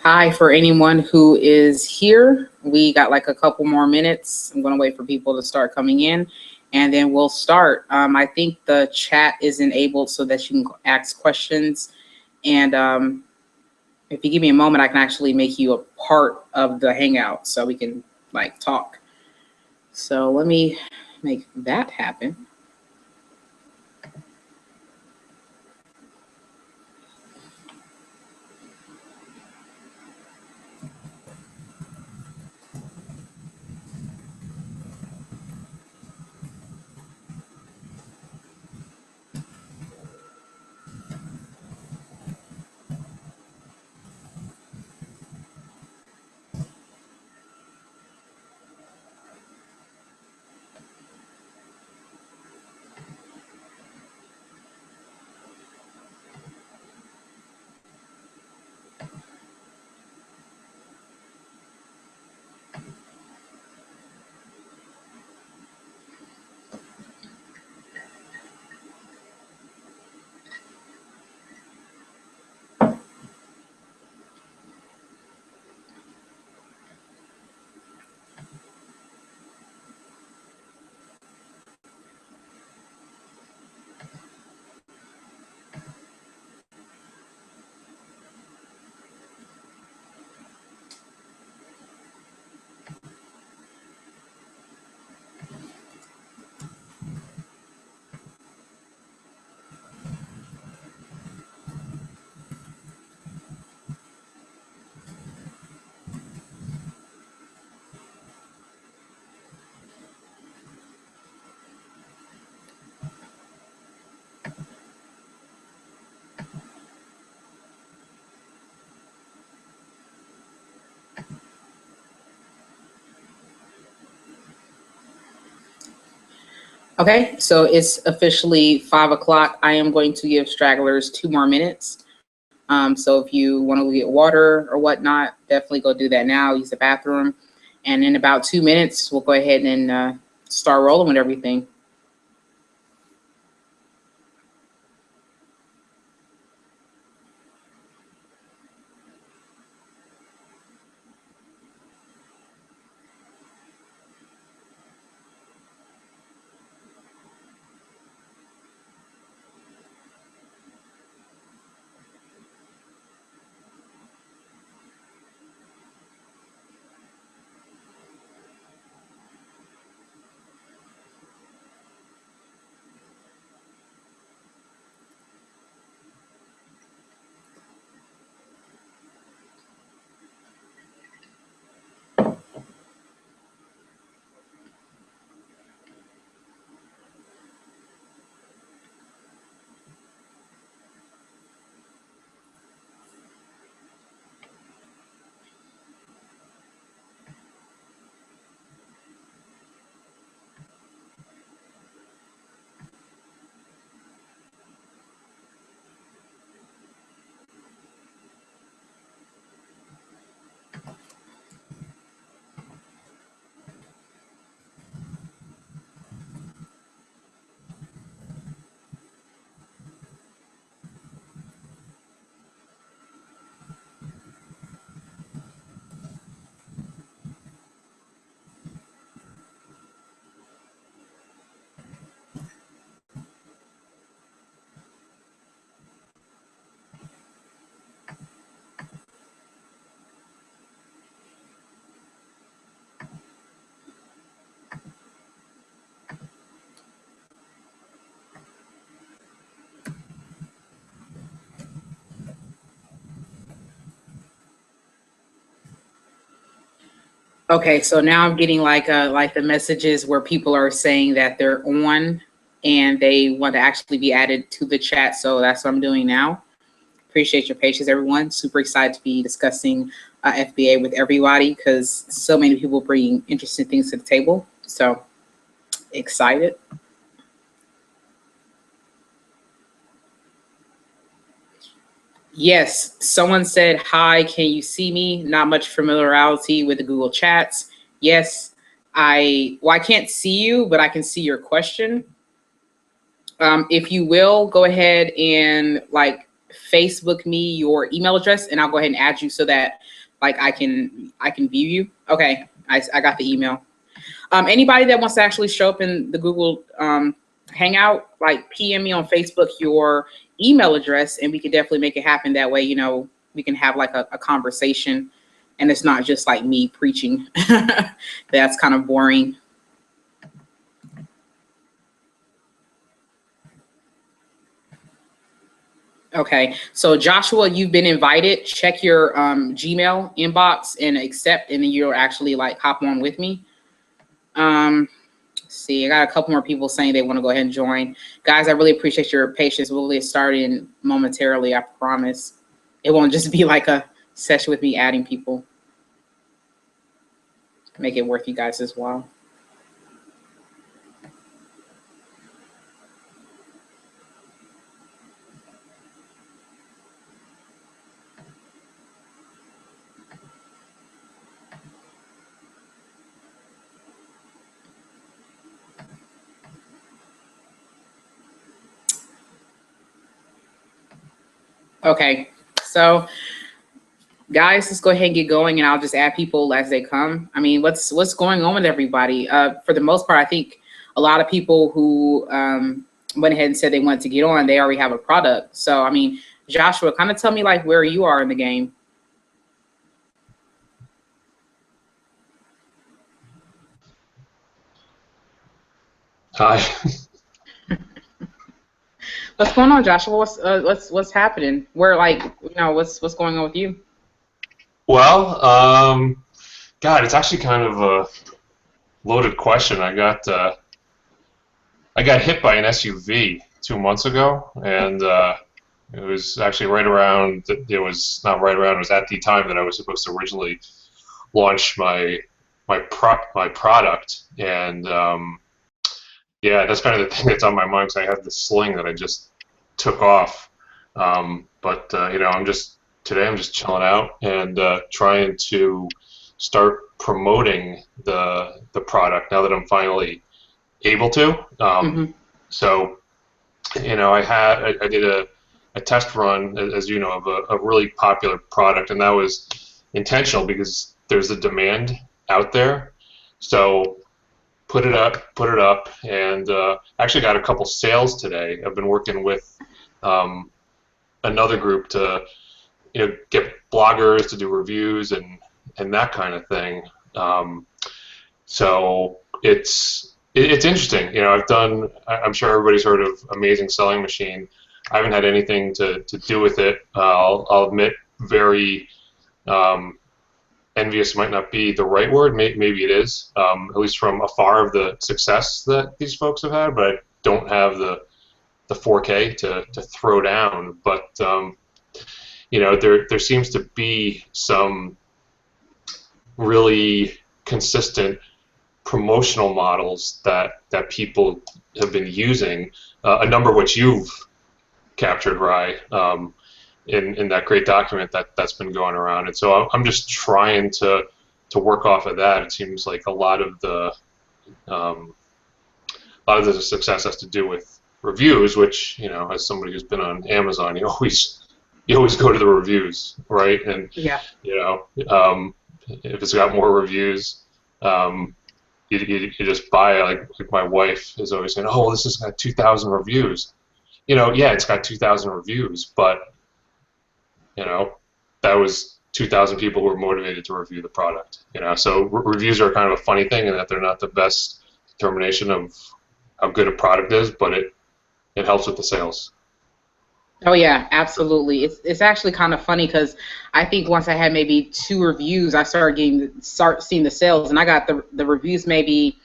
Hi, for anyone who is here, we got like a couple more minutes. I'm going to wait for people to start coming in and then we'll start. I think the chat is enabled so that you can ask questions. And if you give me a moment, I can actually make you a part of the Hangout so we can like talk. So let me make that happen. Okay, so it's officially 5 o'clock. I am going to give stragglers 2 more minutes. So if you want to get water or whatnot, definitely go do that now. Use the bathroom. And in about 2 minutes, we'll go ahead and start rolling with everything. Okay, so now I'm getting like the messages where people are saying that they're on and they want to actually be added to the chat. So that's what I'm doing now. Appreciate your patience, everyone. Super excited to be discussing FBA with everybody because so many people bring interesting things to the table. So excited. Yes, someone said, hi, can you see me? Not much familiarity with the Google Chats. Yes, I can't see you, but I can see your question. If you will, go ahead and like Facebook me your email address, and I'll go ahead and add you so that like I can view you. Okay, I got the email. Anybody that wants to actually show up in the Google Hangout, like PM me on Facebook your email address, and we can definitely make it happen. That way, you know, we can have like a conversation, and it's not just like me preaching. That's kind of boring. Okay, so Joshua, you've been invited. Check your Gmail inbox and accept, and then you'll actually like hop on with me. Let's see, I got a couple more people saying they want to go ahead and join. Guys, I really appreciate your patience. We'll get started momentarily, I promise. It won't just be like a session with me adding people. Make it worth you guys as well. Okay, so guys, let's go ahead and get going, and I'll just add people as they come. I mean, what's going on with everybody? For the most part, I think a lot of people who went ahead and said they wanted to get on, they already have a product. So, I mean, Joshua, kind of tell me like where you are in the game. Hi. What's going on, Joshua? What's happening? Where, like, you know, what's going on with you? Well, God, it's actually kind of a loaded question. I got hit by an SUV 2 months ago, and it was actually right around. It was not right around. It was at the time that I was supposed to originally launch my product, and yeah, that's kind of the thing that's on my mind because I have this sling that I just took off. But you know, today I'm just chilling out and trying to start promoting the product now that I'm finally able to. So, you know, I did a test run, as you know, of a really popular product, and that was intentional because there's a demand out there. So put it up, and actually got a couple sales today. I've been working with another group to, you know, get bloggers to do reviews and that kind of thing. So it's interesting. You know, I'm sure everybody's heard of Amazing Selling Machine. I haven't had anything to do with it. I'll admit, very envious might not be the right word. Maybe it is, at least from afar, of the success that these folks have had, but I don't have the 4K to throw down. But you know, there seems to be some really consistent promotional models that people have been using, a number of which you've captured, Rye, in that great document that's been going around. And so I'm just trying to work off of that. It seems like a lot of the success has to do with reviews, which, you know, as somebody who's been on Amazon, you always go to the reviews, right? And yeah, you know, if it's got more reviews, you just buy it. Like my wife is always saying, "Oh, this has got 2,000 reviews." You know, yeah, it's got 2,000 reviews, but you know, that was 2,000 people who were motivated to review the product. You know, so reviews are kind of a funny thing in that they're not the best determination of how good a product is, but it helps with the sales. Oh yeah, absolutely. It's actually kind of funny because I think once I had maybe 2 reviews, I started seeing the sales, and I got the reviews maybe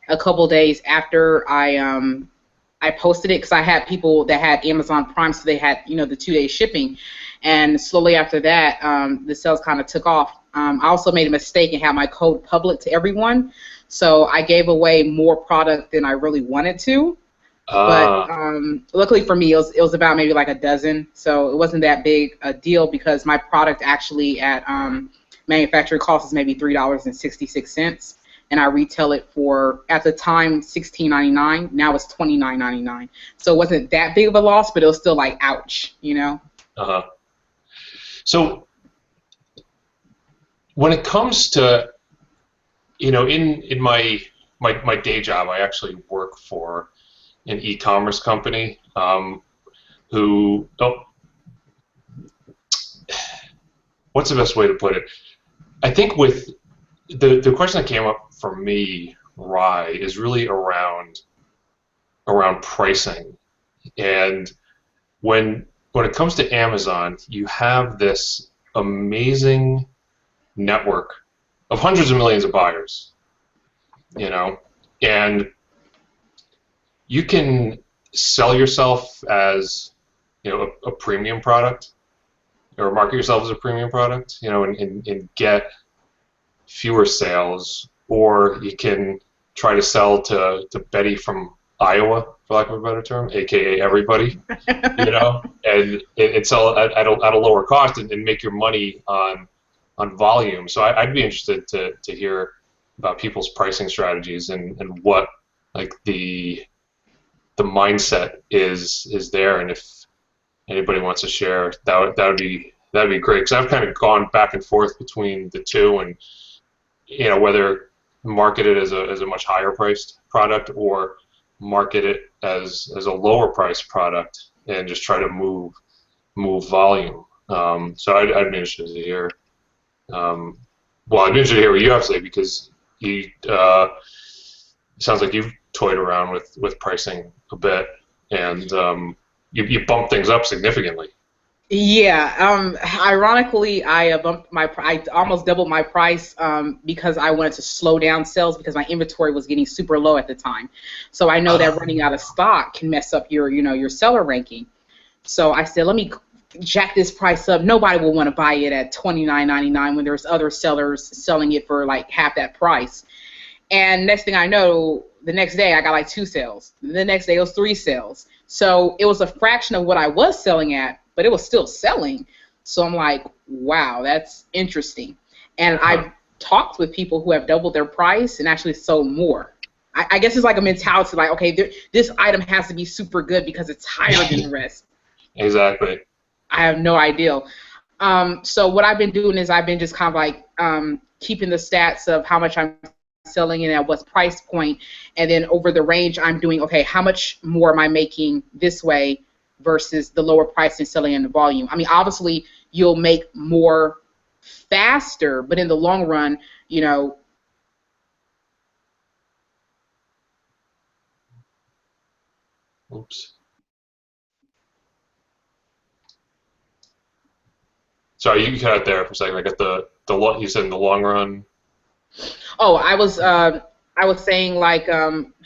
a couple days after I posted it, because I had people that had Amazon Prime, so they had, you know, the 2-day shipping, and slowly after that, the sales kind of took off. I also made a mistake and had my code public to everyone, so I gave away more product than I really wanted to. But luckily for me, it was about maybe like a dozen, so it wasn't that big a deal because my product actually at manufacturer cost is maybe $3.66, and I retail it for, at the time, $16.99. Now it's $29.99. So it wasn't that big of a loss, but it was still like, ouch, you know. Uh-huh. So when it comes to, in my day job, I actually work for an e-commerce company, who, oh, what's the best way to put it? I think with the question that came up for me, Rye, is really around pricing. And when it comes to Amazon, you have this amazing network of hundreds of millions of buyers, and you can sell yourself as, a premium product, or market yourself as a premium product, and get fewer sales, or you can try to sell to Betty from Iowa, for lack of a better term, aka everybody, and sell at a lower cost, and make your money on volume. So I'd be interested to hear about people's pricing strategies, and what, like, the mindset is there, and if anybody wants to share, that'd be great, because I've kind of gone back and forth between the two, and whether market it as a much higher priced product, or market it as a lower priced product, and just try to move volume. So I'd be interested to hear. Well, I'd be interested to hear what you have to say, because it sounds like you've toyed around with pricing a bit, and you bump things up significantly. Yeah. Ironically, I almost doubled my price because I wanted to slow down sales, because my inventory was getting super low at the time. So I know that running out of stock can mess up your seller ranking. So I said, let me jack this price up. Nobody will want to buy it at $29.99 when there's other sellers selling it for like half that price. And next thing I know, the next day I got like 2 sales. The next day it was 3 sales. So it was a fraction of what I was selling at, but it was still selling. So I'm like, wow, that's interesting. And I've talked with people who have doubled their price and actually sold more. I guess it's like a mentality, like, okay, this item has to be super good because it's higher than the rest. Exactly. I have no idea. So what I've been doing is I've been just kind of like keeping the stats of how much I'm selling and at what price point, and then over the range I'm doing, okay, how much more am I making this way versus the lower price and selling in the volume. I mean, obviously you'll make more faster, but in the long run, Oops. Sorry, you cut out there for a second. I got you said in the long run. Oh, I was saying, like,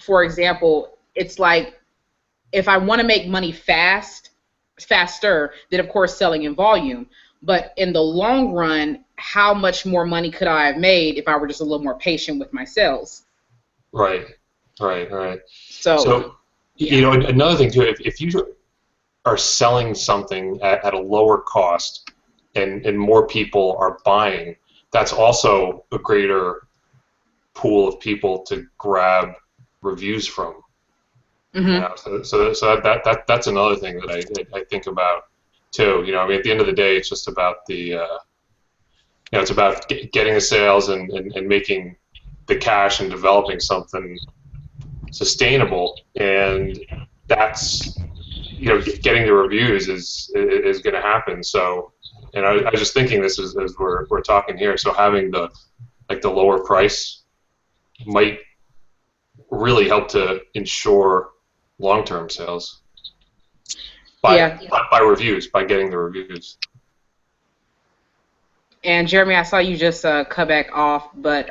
for example, it's like if I want to make money faster, then of course selling in volume. But in the long run, how much more money could I have made if I were just a little more patient with my sales? Right. So Yeah. Another thing too, if you are selling something at a lower cost, and more people are buying, that's also a greater pool of people to grab reviews from. Mm-hmm. So that's another thing that I think about too. I mean, at the end of the day, it's just about it's about getting the sales, and making the cash, and developing something sustainable, and that's, getting the reviews is going to happen. So, and I was just thinking this as we're talking here. So having the lower price might really help to ensure long-term sales by reviews, by getting the reviews. And Jeremy, I saw you just cut back off, but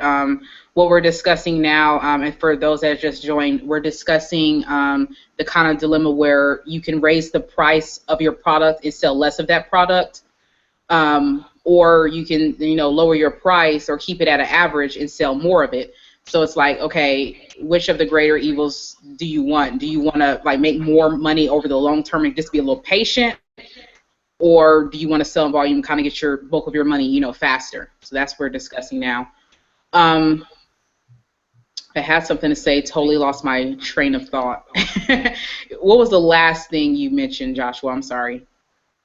what we're discussing now, and for those that just joined, we're discussing the kind of dilemma where you can raise the price of your product and sell less of that product, or you can, lower your price or keep it at an average and sell more of it. So it's like, okay, which of the greater evils do you want? Do you want to like make more money over the long term and just be a little patient? Or do you want to sell in volume and kind of get your bulk of your money, faster? So that's what we're discussing now. I had something to say, totally lost my train of thought. What was the last thing you mentioned, Joshua? I'm sorry.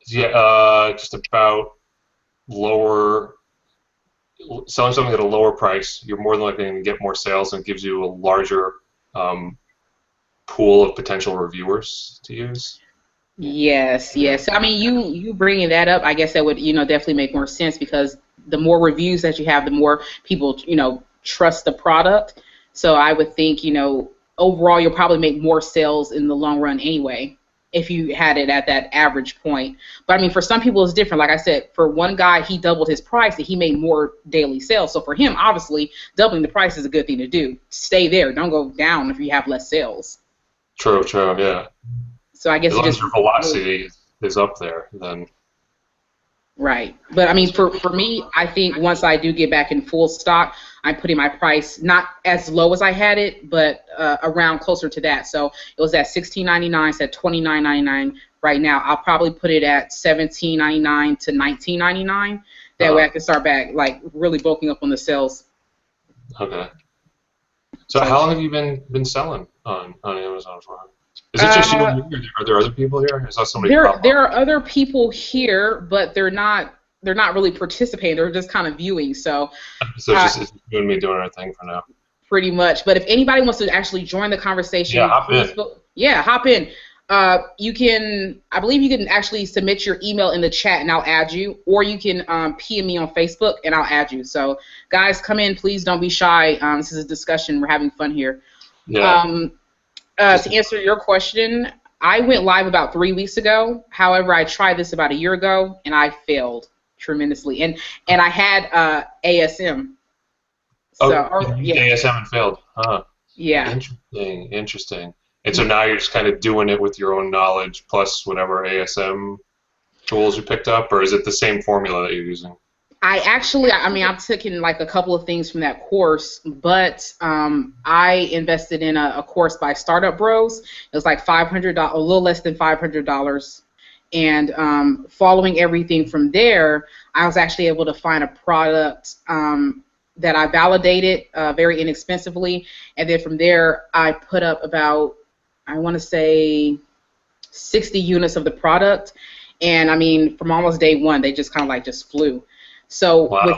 Yeah, just about lower selling something at a lower price. You're more than likely going to get more sales, and gives you a larger um, pool of potential reviewers to use. Yes, yes. So, I mean, you bringing that up, I guess that would, definitely make more sense because the more reviews that you have, the more people, trust the product. So I would think, overall you'll probably make more sales in the long run anyway if you had it at that average point. But I mean, for some people it's different. Like I said, for one guy, he doubled his price and he made more daily sales. So for him, obviously, doubling the price is a good thing to do. Stay there. Don't go down if you have less sales. True, true, yeah. So I As guess it long as just your really. velocity is up there, then Right. But I mean, that's for me, I think once I do get back in full stock, I'm putting my price not as low as I had it, but around closer to that. So it was at $16.99, it's at $29.99 right now. I'll probably put it at $17.99 to $19.99. That way I uh, can start back, like, really bulking up on the sales. okay. So So, how long have you been selling on Amazon for? Is it just you uh, and me, or are there other people here? I saw somebody there pop there up. are other people here, but they're not really participating. They're just kind of viewing. So So uh, it's just you and me doing our thing for now. pretty much. But if anybody wants to actually join the Yeah, conversation, hop please in. feel, yeah, hop in. You can, I believe you can actually submit your email in the chat and I'll add you, or you can PM me on Facebook and I'll add you. So guys, come in, please don't be shy. This is a discussion. We're having fun here. Yeah, Um, just to answer your question, I went live about 3 weeks ago. However, I tried this about a year ago and I failed tremendously. And I had ASM. So, oh, you used yeah, ASM and failed, huh? yeah. Interesting, interesting. And so now you're just kind of doing it with your own knowledge plus whatever ASM tools you picked up, or is it the same formula that you're using? I mean, I've taken like a couple of things from that course, but I invested in a course by Startup Bros. It was like $500, a little less than $500. And following everything from there, I was actually able to find a product that I validated very inexpensively. And then from there, I put up about, I want to say, 60 units of the product. And I mean, from almost day one, they just kind of like just flew. So with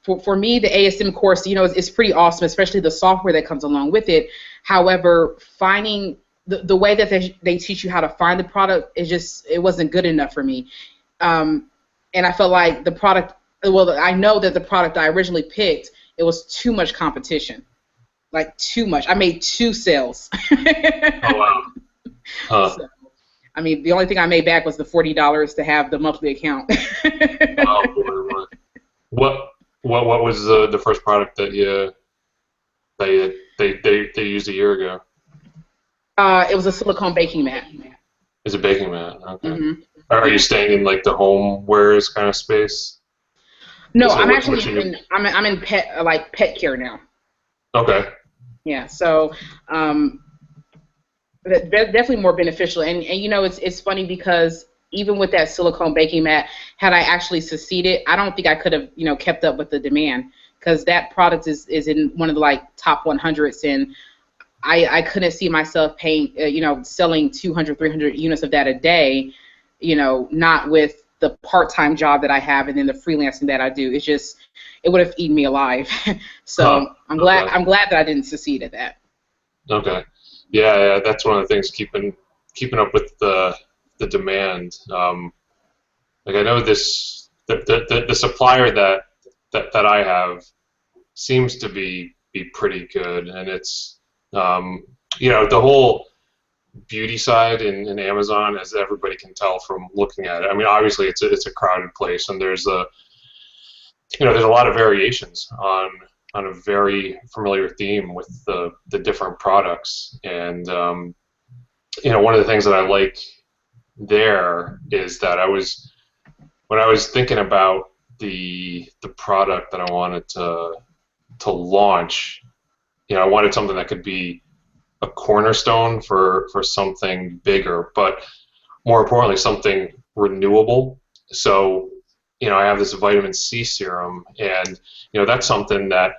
Wow. for me, the ASM course, it's pretty awesome, especially the software that comes along with it. However, finding the way that they teach you how to find the product is just, it wasn't good enough for me. And I felt like the product, well, I know that the product I originally picked, it was too much competition, like too much. I made two sales. Oh wow. Huh. So, I mean, the only thing I made back was the $40 to have the monthly account. Oh boy, boy. What what was the first product that they used a year ago? It was a silicone baking mat. Is a baking mat? Okay. Hmm. Are you Yeah. staying in like the homewares kind of space? No, So I'm what actually should you? I'm in pet care now. Okay. Yeah. So definitely more beneficial. And it's funny because even with that silicone baking mat, had I actually succeeded, I don't think I could have kept up with the demand because that product is in one of the like top 100s, and I couldn't see myself paying selling 200 300 units of that a day, not with the part-time job that I have and then the freelancing that I do. It's just, it would have eaten me alive. Huh. So I'm glad Okay. I'm glad that I didn't succeed at that. Okay. Yeah, yeah, that's one of the things keeping up with the demand. Like I know this the supplier that I have seems to be pretty good, and it's um, the whole beauty side in Amazon, as everybody can tell from looking at it. I mean, obviously it's a crowded place, and there's a lot of variations on a very familiar theme with the different products, and one of the things that I like there is that when I was thinking about the product that I wanted to launch, I wanted something that could be a cornerstone for something bigger, but more importantly, something renewable. So, I have this vitamin C serum, and that's something that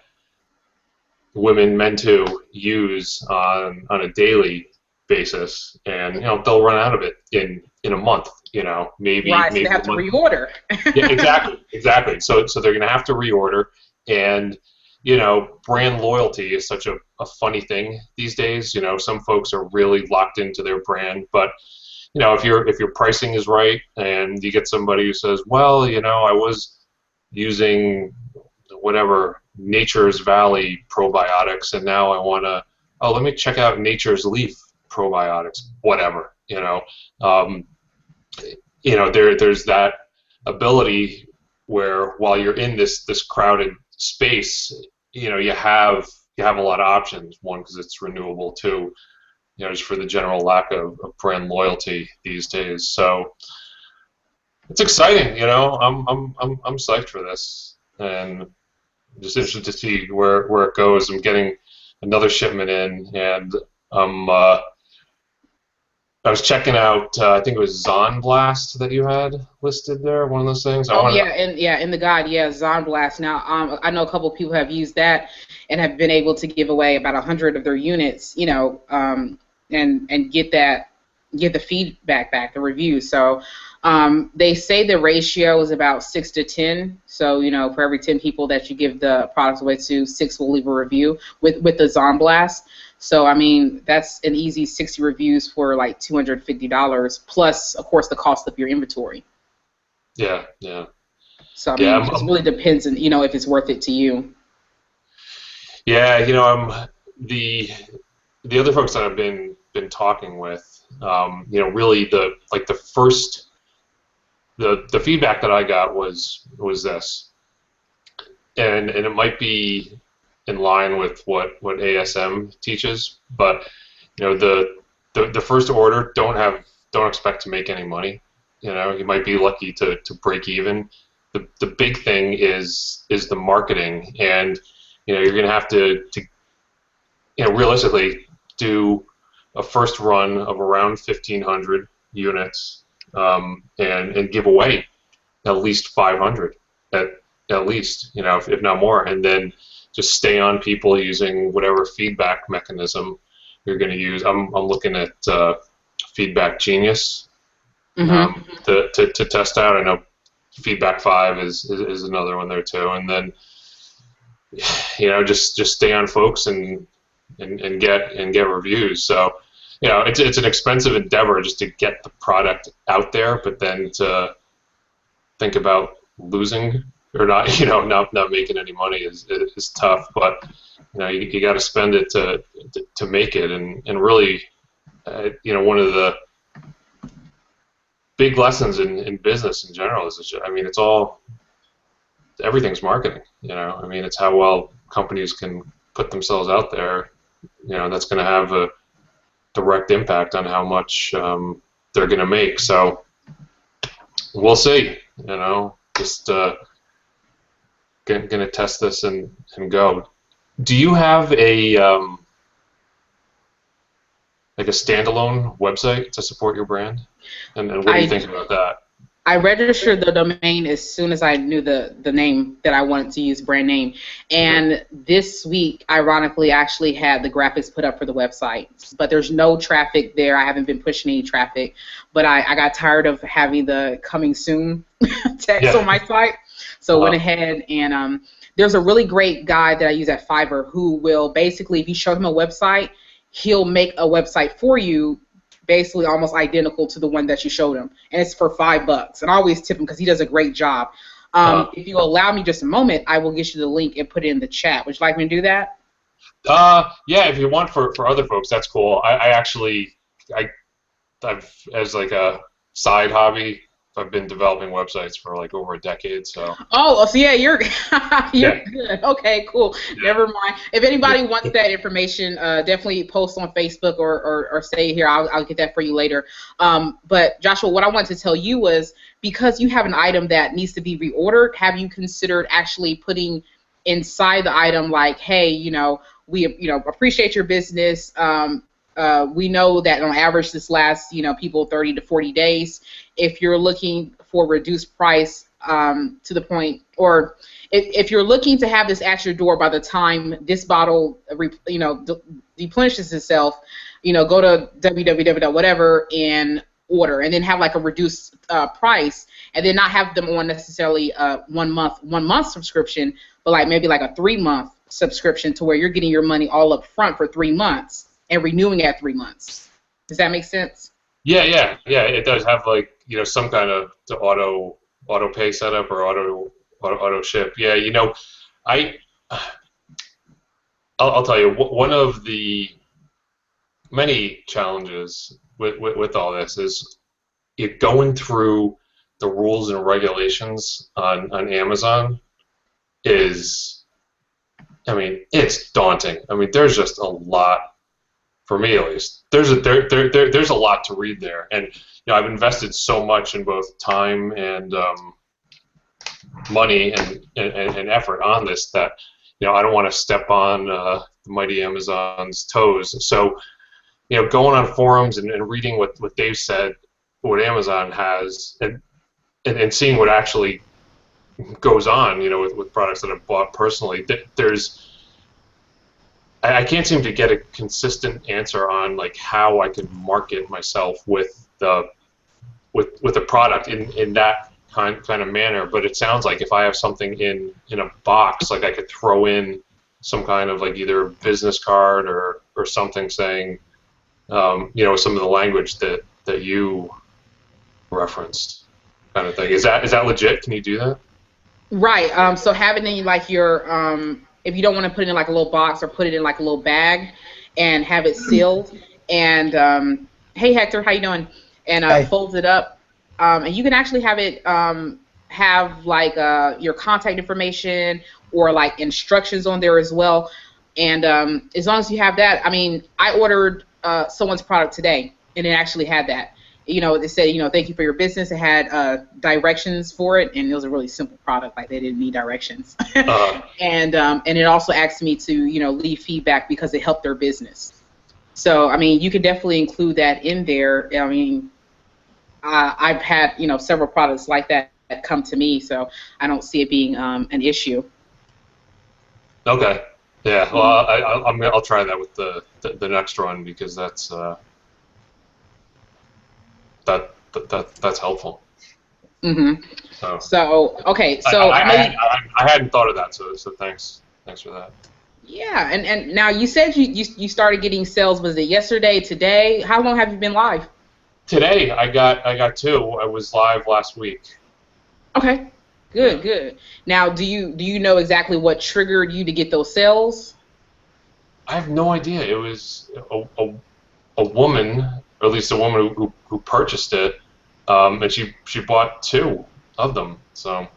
women, men too, use on a daily basis, and they'll run out of it in in a month. You know, maybe Right, so they maybe have a to month. reorder. Yeah, exactly. So they're going to have to reorder, and you know, brand loyalty is such a funny thing these days. You know, some folks are really locked into their brand, but you know, if your pricing is right, and you get somebody who says, well, you know, I was using whatever Nature's Valley probiotics, and now I want to, oh, let me check out Nature's Leaf probiotics, whatever. Um, you know, there's that ability where while you're in this crowded space, you know, you have a lot of options. One, because it's renewable. Two, you know, just for the general lack of brand loyalty these days. So it's exciting. You know, I'm psyched for this, and just interested to see where it goes. I'm getting another shipment in, and I'm I was checking out. I think it was Zon Blast that you had listed there. One of those things. Oh yeah, and yeah, in the guide, yeah, Zonblast. Now, I know a couple of people have used that and have been able to give away about 100 of their units, you know, and get the feedback back, the reviews. So they say the ratio is about 6 to 10. So you know, for every 10 people that you give the products away to, 6 will leave a review with the Zonblast. So I mean, that's an easy 60 reviews for like $250 plus, of course, the cost of your inventory. Yeah. So I Yeah, mean, it just really depends on, you know, if it's worth it to you. yeah. You know, the other folks that I've been talking with. You know, really the feedback that I got was this, and it might be in line with what ASM teaches, but you know, the first order, don't expect to make any money. You know, you might be lucky to break even. The big thing is the marketing, and you know, you're going to have to you know, realistically do a first run of around 1,500 units, and give away at least 500 at least, you know, if not more, and then just stay on people using whatever feedback mechanism you're going to use. I'm looking at Feedback Genius, to test out. I know Feedback 5 is another one there too, and then you know, just stay on folks and get reviews. So you know, it's an expensive endeavor just to get the product out there, but then to think about losing or not, you know, not making any money is tough. But you know, you got to spend it to make it, and really, you know, one of the big lessons in business in general is, I mean, everything's marketing. You know, I mean, it's how well companies can put themselves out there. You know, that's going to have a direct impact on how much they're going to make. So we'll see. You know, just going to test this and go. Do you have a like a standalone website to support your brand? And what do you think about that? I registered the domain as soon as I knew the name that I wanted to use, brand name. And this week, ironically, I actually had the graphics put up for the website. But there's no traffic there. I haven't been pushing any traffic. But I got tired of having the coming soon text on my site. So went ahead and there's a really great guy that I use at Fiverr who will basically, if you show him a website, he'll make a website for you basically almost identical to the one that you showed him, and it's for $5. And I always tip him because he does a great job. If you allow me just a moment, I will get you the link and put it in the chat. Would you like me to do that? Yeah, if you want for other folks, that's cool. I've as like a side hobby, I've been developing websites for like over a decade. So so yeah, you're good. Okay, cool. Yeah. Never mind. If anybody wants that information, definitely post on Facebook or say here. I'll get that for you later. But Joshua, what I wanted to tell you was, because you have an item that needs to be reordered, have you considered actually putting inside the item like, hey, you know, we appreciate your business. We know that on average this lasts, you know, people 30 to 40 days. If you're looking for reduced price to the point, or if you're looking to have this at your door by the time this bottle, you know, replenishes itself, you know, go to www whatever and order, and then have like a reduced price, and then not have them on necessarily a 1 month subscription, but like maybe like a 3-month subscription to where you're getting your money all up front for 3 months and renewing at 3 months. Does that make sense? Yeah. It does have like some kind of the auto pay setup or auto ship. Yeah, I'll tell you one of the many challenges with all this is going through the rules and regulations on Amazon is, I mean, it's daunting. I mean, there's just a lot, for me at least. There's a lot to read there, and I've invested so much in both time and money and effort on this that I don't want to step on the mighty Amazon's toes. So going on forums and reading what Dave said, what Amazon has, and seeing what actually goes on, with products that I've bought personally, I can't seem to get a consistent answer on like how I could market myself with the product in that kind of manner. But it sounds like if I have something in a box, like I could throw in some kind of like either business card or something saying, some of the language that you referenced, kind of thing. Is that legit? Can you do that? Right. So having in like your if you don't want to put it in like a little box, or put it in like a little bag and have it sealed, and hey Hector, how you doing? And folds it up, and you can actually have it have like your contact information or like instructions on there as well. And as long as you have that, I mean, I ordered someone's product today, and it actually had that. It said, thank you for your business. It had directions for it, and it was a really simple product. Like, they didn't need directions. And it also asked me to, leave feedback because it helped their business. So, I mean, you could definitely include that in there. I mean, I've had, several products like that come to me, so I don't see it being an issue. Okay. Yeah. Well, I'll try that with the next one, because that's that's helpful. Mm-hmm. So okay. So I hadn't thought of that. So thanks for that. Yeah. And now you said you started getting sales. Was it yesterday? Today? How long have you been live? Today I got 2. I was live last week. Okay. Good. Now, do you know exactly what triggered you to get those sales? I have no idea. It was a woman, or at least a woman who purchased it, and she bought 2 of them. So.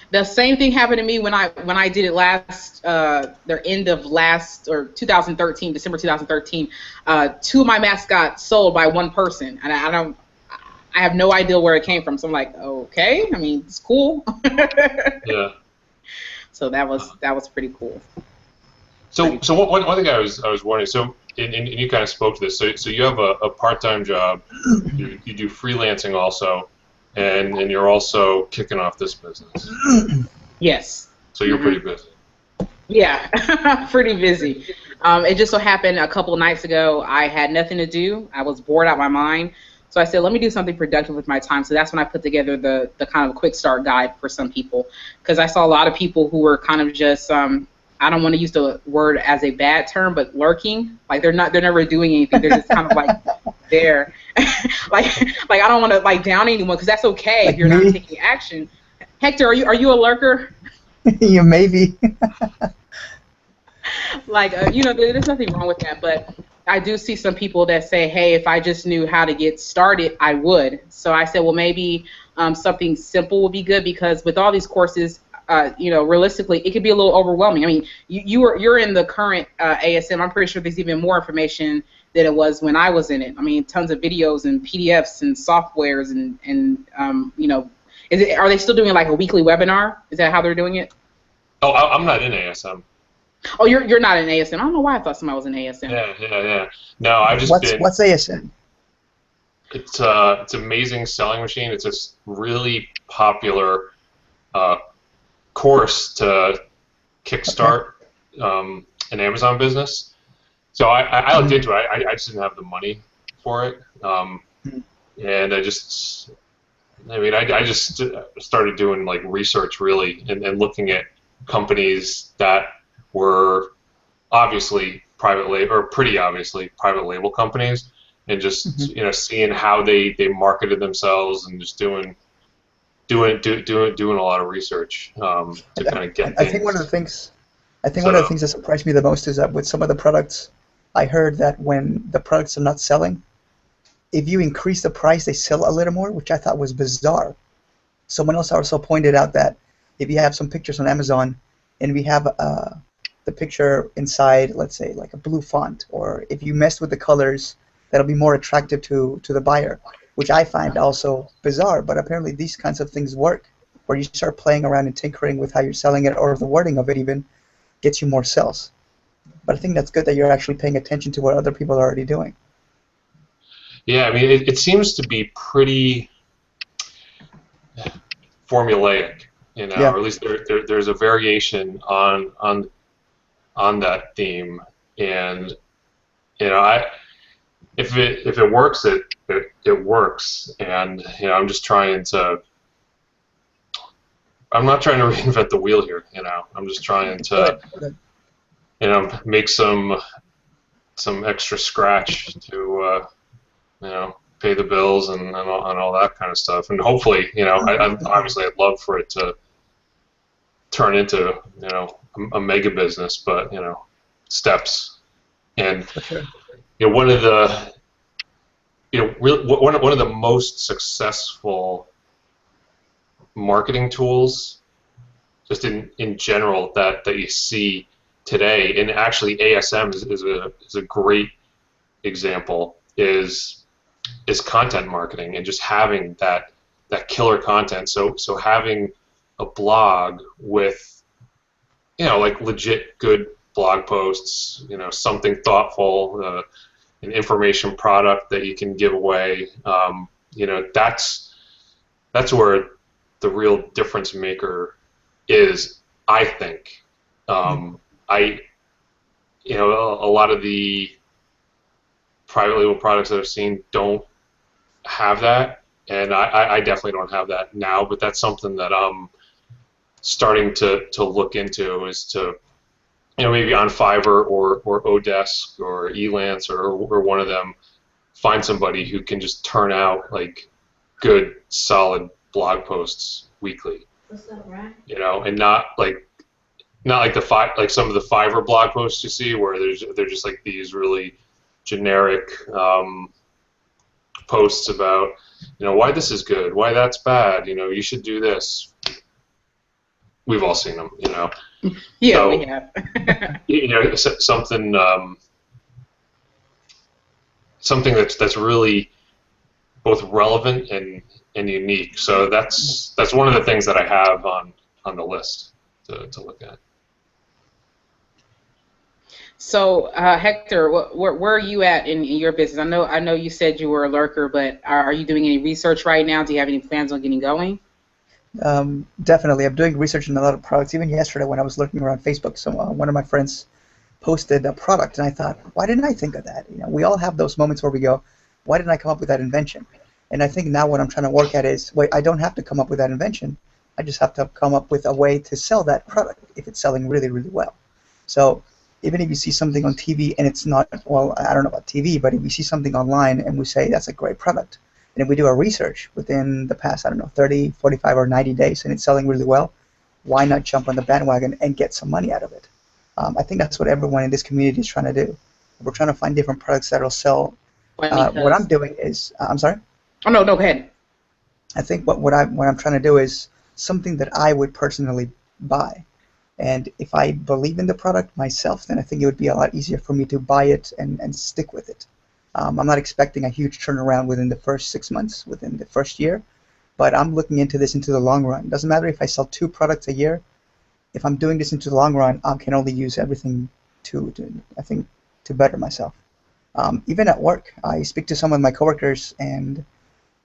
The same thing happened to me when I did it last, the end of last, or 2013, December 2013. 2 of my masks got sold by one person, and I have no idea where it came from. So I'm like, okay, I mean, it's cool. Yeah. So that was pretty cool. So one thing I was wondering. So and you kind of spoke to this. So you have a part-time job. You do freelancing also, and you're also kicking off this business. Yes. So you're pretty busy. Yeah, pretty busy. It just so happened a couple of nights ago I had nothing to do. I was bored out of my mind. So I said, let me do something productive with my time. So that's when I put together the kind of quick start guide for some people, because I saw a lot of people who were kind of just, I don't want to use the word as a bad term, but lurking. Like they're never doing anything. They're just kind of like there. like I don't want to like down anyone, because that's okay if you're not taking action. Hector, are you a lurker? You maybe. Like there's nothing wrong with that, but I do see some people that say, hey, if I just knew how to get started, I would. So I said, well, maybe something simple would be good, because with all these courses, realistically, it could be a little overwhelming. I mean, you're in the current ASM. I'm pretty sure there's even more information than it was when I was in it. I mean, tons of videos and PDFs and softwares and are they still doing like a weekly webinar? Is that how they're doing it? Oh, I'm not in ASM. Oh, you're not in ASM. I don't know why I thought somebody was in ASM. Yeah. No, I've just been. What's ASM? It's amazing selling machine. It's a really popular course to kickstart an Amazon business. So I looked into it. I just didn't have the money for it. And I just started doing like research really and looking at companies that were obviously private label or pretty obviously private label companies, and just seeing how they marketed themselves and just doing a lot of research to kind of get I things. think one of the things that surprised me the most is that with some of the products, I heard that when the products are not selling, if you increase the price, they sell a little more, which I thought was bizarre. Someone else also pointed out that if you have some pictures on Amazon and we have the picture inside, let's say, like a blue font, or if you mess with the colors, that'll be more attractive to the buyer, which I find also bizarre, but apparently these kinds of things work, where you start playing around and tinkering with how you're selling it, or the wording of it even gets you more sales. But I think that's good that you're actually paying attention to what other people are already doing. Yeah, I mean, it seems to be pretty formulaic, or at least there's a variation on that theme, and if it works, it works, and I'm just trying to. I'm not trying to reinvent the wheel here, I'm just trying to, make some extra scratch to, pay the bills and all that kind of stuff, and hopefully, obviously I'd love for it to turn into, a mega business, but steps, and one of the, one of the most successful marketing tools, just in general, that you see today, and actually ASM is a great example, is content marketing, and just having that killer content. So having a blog with like legit good blog posts, something thoughtful, an information product that you can give away. That's where the real difference maker is, I think. A lot of the private label products that I've seen don't have that, and I definitely don't have that now, but that's something that I'm starting to look into, is to, maybe on Fiverr or Odesk or Elance or one of them, find somebody who can just turn out like good, solid blog posts weekly. And not like some of the Fiverr blog posts you see, where they're just like these really generic posts about why this is good, why that's bad, you should do this. We've all seen them, Yeah, so, we have. something that's really both relevant and unique. So that's one of the things that I have on the list to look at. So Hector, where are you at in your business? I know you said you were a lurker, but are you doing any research right now? Do you have any plans on getting going? Definitely. I'm doing research on a lot of products. Even yesterday when I was looking around Facebook, one of my friends posted a product, and I thought, why didn't I think of that? We all have those moments where we go, why didn't I come up with that invention? And I think now what I'm trying to work at is, wait, I don't have to come up with that invention. I just have to come up with a way to sell that product if it's selling really, really well. So even if you see something on TV and it's not, well, I don't know about TV, but if you see something online and we say that's a great product, and if we do our research within the past, 30, 45, or 90 days, and it's selling really well, why not jump on the bandwagon and get some money out of it? I think that's what everyone in this community is trying to do. We're trying to find different products that will sell. What I'm doing is, I'm sorry? Oh, no, go ahead. I think what I'm trying to do is something that I would personally buy. And if I believe in the product myself, then I think it would be a lot easier for me to buy it and stick with it. I'm not expecting a huge turnaround within the first 6 months, within the first year, but I'm looking into this into the long run. It doesn't matter if I sell 2 products a year. If I'm doing this into the long run, I can only use everything to better myself. Even at work, I speak to some of my coworkers, and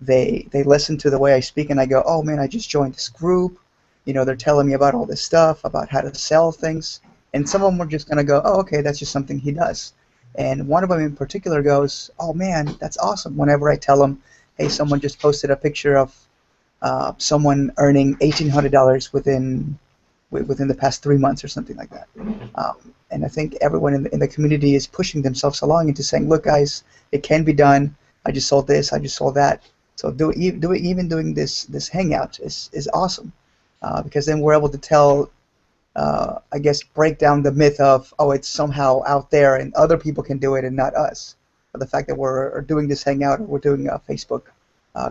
they listen to the way I speak, and I go, oh man, I just joined this group. They're telling me about all this stuff, about how to sell things, and some of them are just going to go, oh, okay, that's just something he does. And one of them in particular goes, "Oh man, that's awesome." Whenever I tell them, "Hey, someone just posted a picture of someone earning $1,800 within the past 3 months or something like that." And I think everyone in the community is pushing themselves along into saying, "Look, guys, it can be done. I just sold this. I just sold that." So even doing this hangout is awesome, because then we're able to tell, I guess, break down the myth of, oh, it's somehow out there and other people can do it and not us. But the fact that we're doing this hangout or we're doing Facebook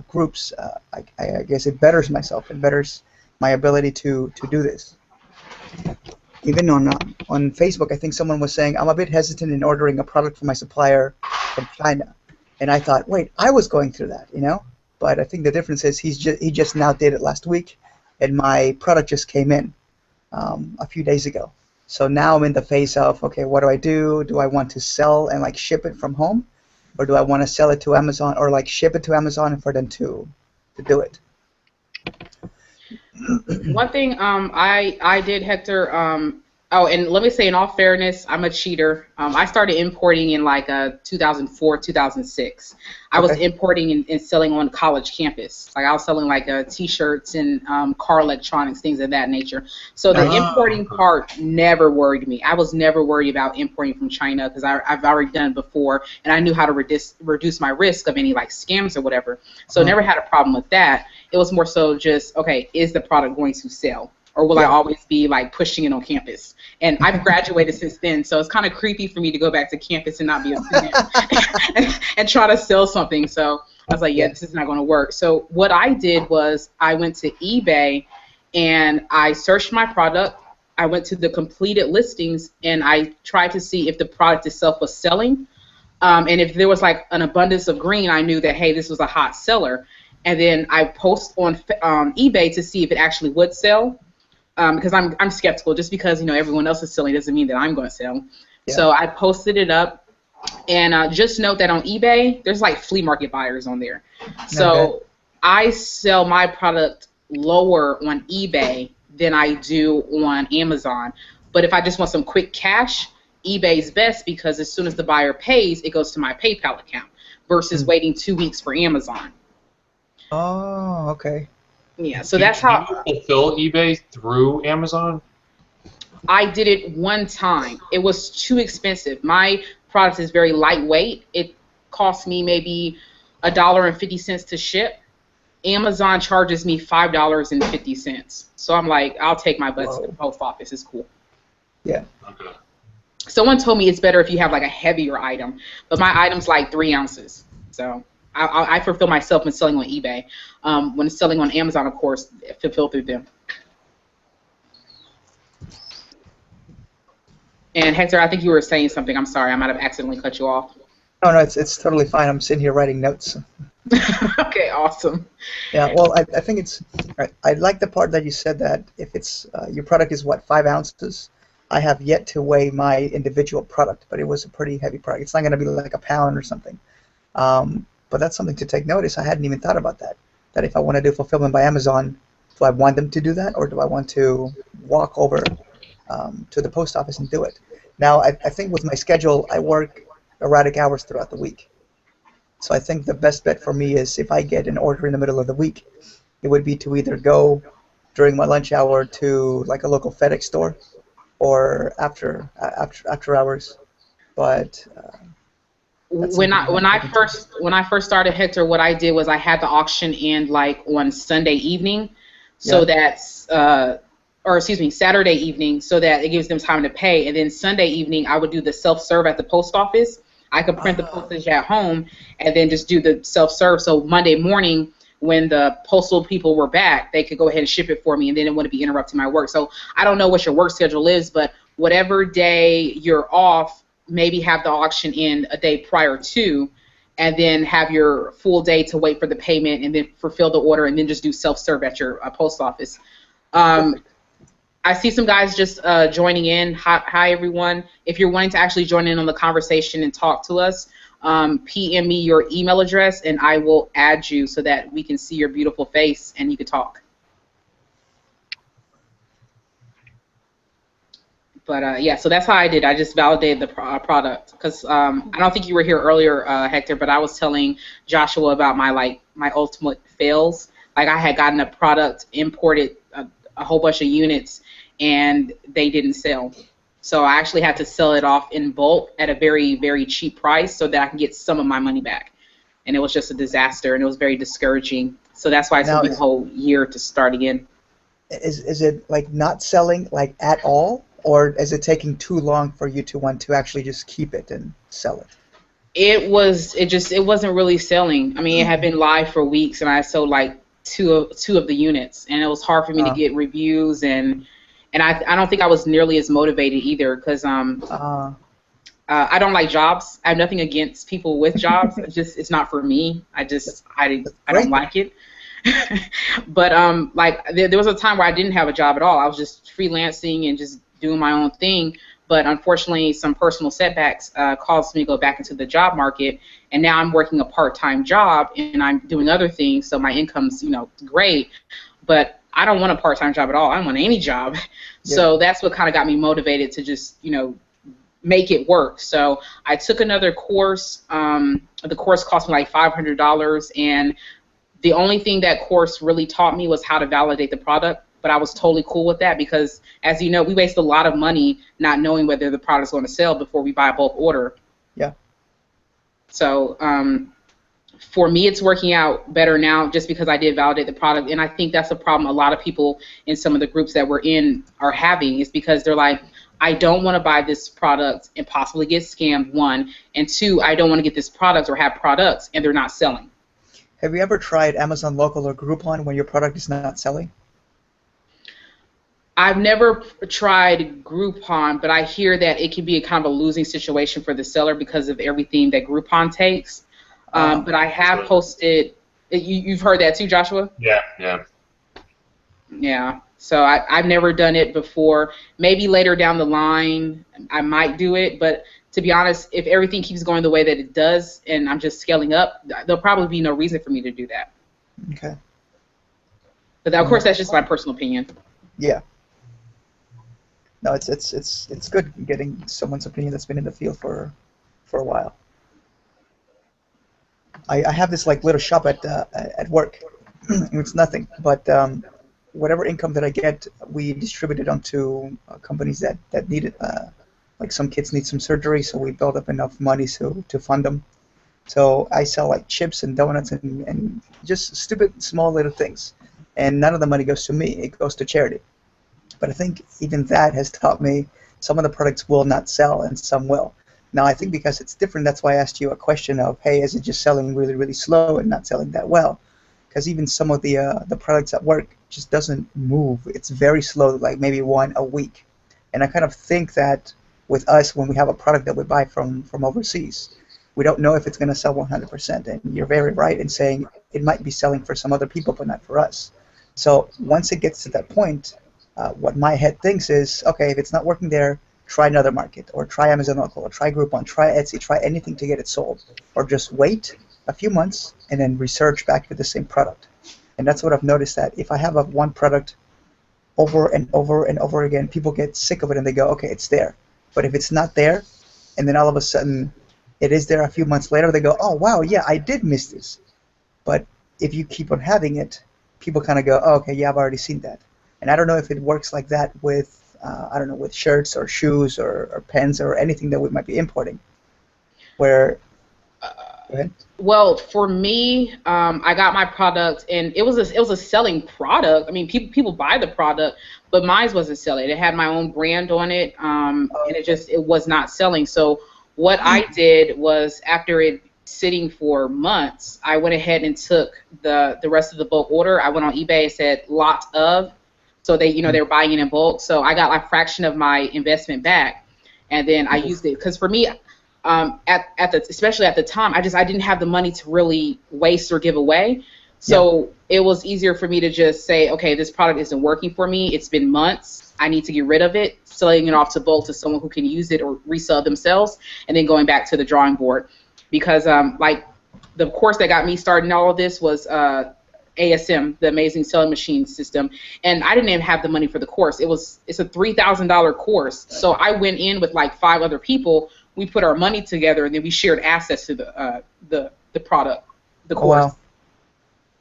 groups, I guess it betters myself. It betters my ability to do this. Even on Facebook, I think someone was saying, "I'm a bit hesitant in ordering a product from my supplier from China," and I thought, wait, I was going through that, you know. But I think the difference is he just now did it last week, and my product just came in a few days ago. So now I'm in the phase of, okay, what do I do? Do I want to sell and like ship it from home, or do I want to sell it to Amazon or like ship it to Amazon and for them to do it? One thing I did, Hector, oh, and let me say, in all fairness, I'm a cheater. I started importing in like 2004, 2006. I was importing and selling on college campus. Like I was selling like T-shirts and car electronics, things of that nature. So the importing part never worried me. I was never worried about importing from China because I've already done it before, and I knew how to reduce my risk of any like scams or whatever. So never had a problem with that. It was more so just, okay, is the product going to sell? Or will I always be like pushing it on campus? And I've graduated since then, so it's kind of creepy for me to go back to campus and not be a student and try to sell something. So I was like, yeah, this is not going to work. So what I did was I went to eBay and I searched my product. I went to the completed listings and I tried to see if the product itself was selling. And if there was like an abundance of green, I knew that, hey, this was a hot seller. And then I post on eBay to see if it actually would sell. Because I'm skeptical. Just because, you know, everyone else is selling doesn't mean that I'm going to sell. Yeah. So I posted it up, and just note that on eBay there's like flea market buyers on there. So I sell my product lower on eBay than I do on Amazon. But if I just want some quick cash, eBay's best because as soon as the buyer pays, it goes to my PayPal account versus waiting 2 weeks for Amazon. Oh, okay. Yeah, so that's how. Do you fulfill eBay through Amazon? I did it one time. It was too expensive. My product is very lightweight. It cost me maybe $1.50 to ship. Amazon charges me $5.50. So I'm like, I'll take my butt to the post office. It's cool. Yeah. Okay. Someone told me it's better if you have like a heavier item, but my item's like 3 ounces. So I fulfill myself when selling on eBay. When selling on Amazon, of course, fulfill through them. And Hector, I think you were saying something. I'm sorry, I might have accidentally cut you off. No, it's totally fine. I'm sitting here writing notes. Okay, awesome. Yeah, well, I think it's. I like the part that you said that if it's your product is what, 5 ounces. I have yet to weigh my individual product, but it was a pretty heavy product. It's not going to be like a pound or something. But that's something to take notice. I hadn't even thought about that. That if I want to do fulfillment by Amazon, do I want them to do that, or do I want to walk over to the post office and do it? Now, I think with my schedule, I work erratic hours throughout the week. So I think the best bet for me is if I get an order in the middle of the week, it would be to either go during my lunch hour to like a local FedEx store, or after hours. But when I first started, Hector, what I did was I had the auction end like on Sunday evening, so that's or excuse me, Saturday evening, so that it gives them time to pay, and then Sunday evening I would do the self-serve at the post office. I could print the postage at home and then just do the self-serve. So Monday morning, when the postal people were back, they could go ahead and ship it for me, and then it wouldn't be interrupting my work. So I don't know what your work schedule is, but whatever day you're off, maybe have the auction in a day prior to, and then have your full day to wait for the payment and then fulfill the order, and then just do self-serve at your post office. I see some guys just joining in. Hi, everyone. If you're wanting to actually join in on the conversation and talk to us, PM me your email address, and I will add you so that we can see your beautiful face and you can talk. But yeah, so that's how I did. I just validated the product because I don't think you were here earlier, Hector, but I was telling Joshua about my ultimate fails. Like I had gotten a product, imported a whole bunch of units, and they didn't sell. So I actually had to sell it off in bulk at a very, very cheap price so that I can get some of my money back. And it was just a disaster, and it was very discouraging. So that's why it took me a whole year to start again. Is it like not selling like at all, or is it taking too long for you to want to actually just keep it and sell it? It wasn't really selling. I mean, it had been live for weeks, and I sold like two of the units, and it was hard for me to get reviews, and I don't think I was nearly as motivated either because I don't like jobs. I have nothing against people with jobs. It's not for me. I don't like it. But like there was a time where I didn't have a job at all. I was just freelancing and just doing my own thing. But unfortunately, some personal setbacks caused me to go back into the job market. And now I'm working a part-time job and I'm doing other things. So my income's great. But I don't want a part-time job at all. I don't want any job. Yeah. So that's what kind of got me motivated to just make it work. So I took another course. The course cost me like $500, and the only thing that course really taught me was how to validate the product, but I was totally cool with that because, as you know, we waste a lot of money not knowing whether the product's going to sell before we buy a bulk order. Yeah. So for me, it's working out better now just because I did validate the product, and I think that's a problem a lot of people in some of the groups that we're in are having is because they're like, I don't want to buy this product and possibly get scammed, one, and two, I don't want to get this product or have products and they're not selling. Have you ever tried Amazon Local or Groupon when your product is not selling? I've never tried Groupon, but I hear that it can be a kind of a losing situation for the seller because of everything that Groupon takes. But I have posted. You've heard that too, Joshua? Yeah. Yeah. So I've never done it before. Maybe later down the line I might do it, but to be honest, if everything keeps going the way that it does and I'm just scaling up, there'll probably be no reason for me to do that. Okay. But of course, that's just my personal opinion. Yeah. No, it's good getting someone's opinion that's been in the field for a while. I have this like little shop at work. It's nothing, but whatever income that I get, we distribute it onto companies that need it. Like some kids need some surgery, so we build up enough money to fund them. So I sell like chips and donuts and just stupid small little things. And none of the money goes to me, it goes to charity. But I think even that has taught me some of the products will not sell and some will. Now I think because it's different, that's why I asked you a question of, hey, is it just selling really, really slow and not selling that well? Because even some of the products at work just doesn't move. It's very slow, like maybe one a week. And I kind of think that with us, when we have a product that we buy from overseas, we don't know if it's going to sell 100%. And you're very right in saying it might be selling for some other people, but not for us. So once it gets to that point, what my head thinks is, okay, if it's not working there, try another market, or try Amazon Local, or try Groupon, try Etsy, try anything to get it sold. Or just wait a few months and then research back to the same product. And that's what I've noticed, that if I have one product over and over and over again, people get sick of it and they go, okay, it's there. But if it's not there, and then all of a sudden it is there a few months later, they go, oh, wow, yeah, I did miss this. But if you keep on having it, people kind of go, oh, okay, yeah, I've already seen that. And I don't know if it works like that with, I don't know, with shirts or shoes or pens or anything that we might be importing. Where, go ahead. Well, for me, I got my product, and it was a selling product. I mean, people buy the product, but mine wasn't selling. It had my own brand on it, and it was not selling. So what I did was, after it sitting for months, I went ahead and took the rest of the bulk order. I went on eBay and said lot of, so they were buying it in bulk. So I got like a fraction of my investment back, and then I used it because for me, especially at the time, I didn't have the money to really waste or give away. So it was easier for me to just say, okay, this product isn't working for me. It's been months. I need to get rid of it, selling it off to bulk to someone who can use it or resell themselves, and then going back to the drawing board. Because like the course that got me started in all of this was ASM, the Amazing Selling Machine System, and I didn't even have the money for the course. It's a $3,000 course, so I went in with like 5 other people. We put our money together, and then we shared access to the product, the course. Wow.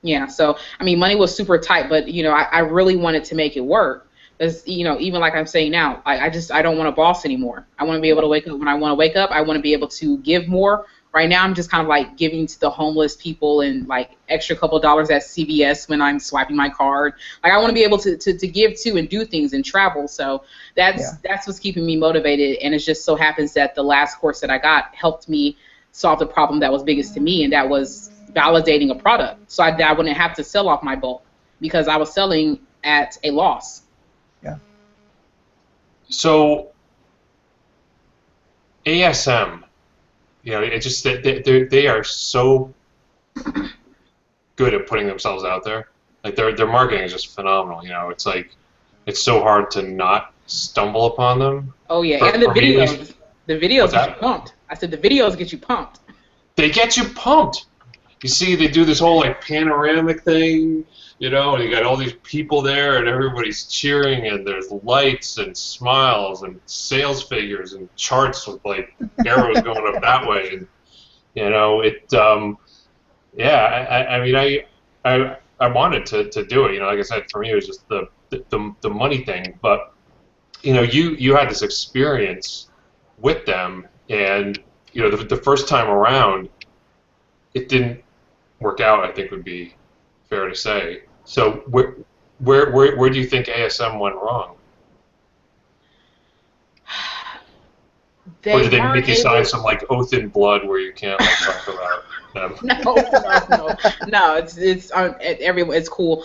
Yeah, so I mean, money was super tight, but I really wanted to make it work. Because even like I'm saying now, I don't want to boss anymore. I want to be able to wake up when I want to wake up. I want to be able to give more. Right now, I'm just kind of like giving to the homeless people and like extra couple dollars at CVS when I'm swiping my card. Like I want to be able to give to and do things and travel. So that's what's keeping me motivated. And it just so happens that the last course that I got helped me solve the problem that was biggest to me, and that was validating a product. So I wouldn't have to sell off my bulk because I was selling at a loss. Yeah. So ASM, it just they are so good at putting themselves out there. Like their marketing is just phenomenal. It's like it's so hard to not stumble upon them. Oh yeah, and the videos get you pumped. I said the videos get you pumped. They get you pumped. You see, they do this whole like panoramic thing, and you got all these people there, and everybody's cheering, and there's lights and smiles and sales figures and charts with like arrows going up that way, and I wanted to do it. Like I said, for me it was just the money thing, but you had this experience with them, and the first time around, it didn't work out, I think would be fair to say. So where do you think ASM went wrong? Or did they make you sign some like oath in blood where you can't like talk about them? No. It's cool.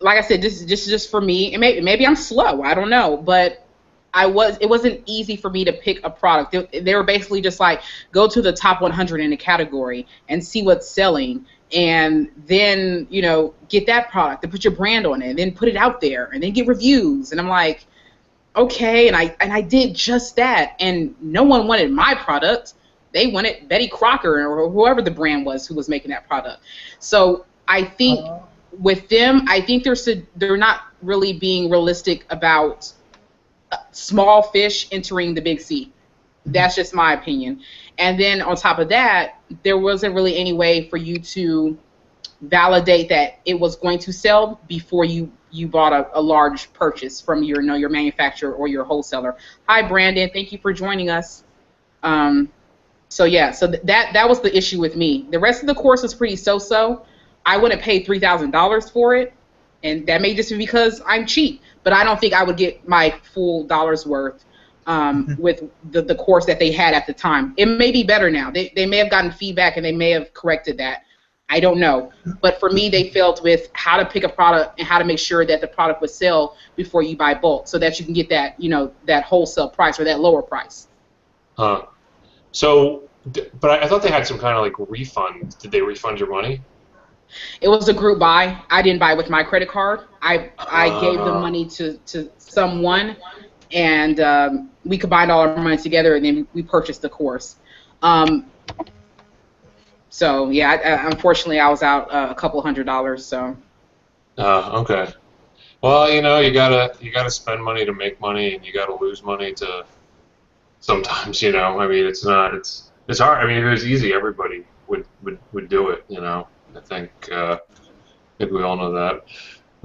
Like I said, this is just for me, and maybe I'm slow. I don't know, but it wasn't easy for me to pick a product. They were basically just like, go to the top 100 in a category and see what's selling, and then get that product and put your brand on it, and then put it out there, and then get reviews. And I'm like, okay, and I did just that, and no one wanted my product. They wanted Betty Crocker or whoever the brand was who was making that product. So I think with them, I think they're not really being realistic about small fish entering the big sea. That's just my opinion. And then on top of that, there wasn't really any way for you to validate that it was going to sell before you bought a large purchase from your manufacturer or your wholesaler. Hi Brandon, thank you for joining us. So that was the issue with me. The rest of the course was pretty so-so. I wouldn't pay $3,000 for it, and that may just be because I'm cheap. But I don't think I would get my full dollar's worth with the course that they had at the time. It may be better now. They may have gotten feedback and they may have corrected that. I don't know. But for me, they failed with how to pick a product and how to make sure that the product would sell before you buy bulk, so that you can get that that wholesale price or that lower price. So, but I thought they had some kind of like refund. Did they refund your money? It was a group buy. I didn't buy with my credit card. I gave the money to someone, and we combined all our money together, and then we purchased the course. So yeah, unfortunately, I was out a couple $100. So. Okay. Well, you gotta spend money to make money, and you gotta lose money to. Sometimes, I mean, it's hard. I mean, if it was easy, everybody would do it. I think we all know that.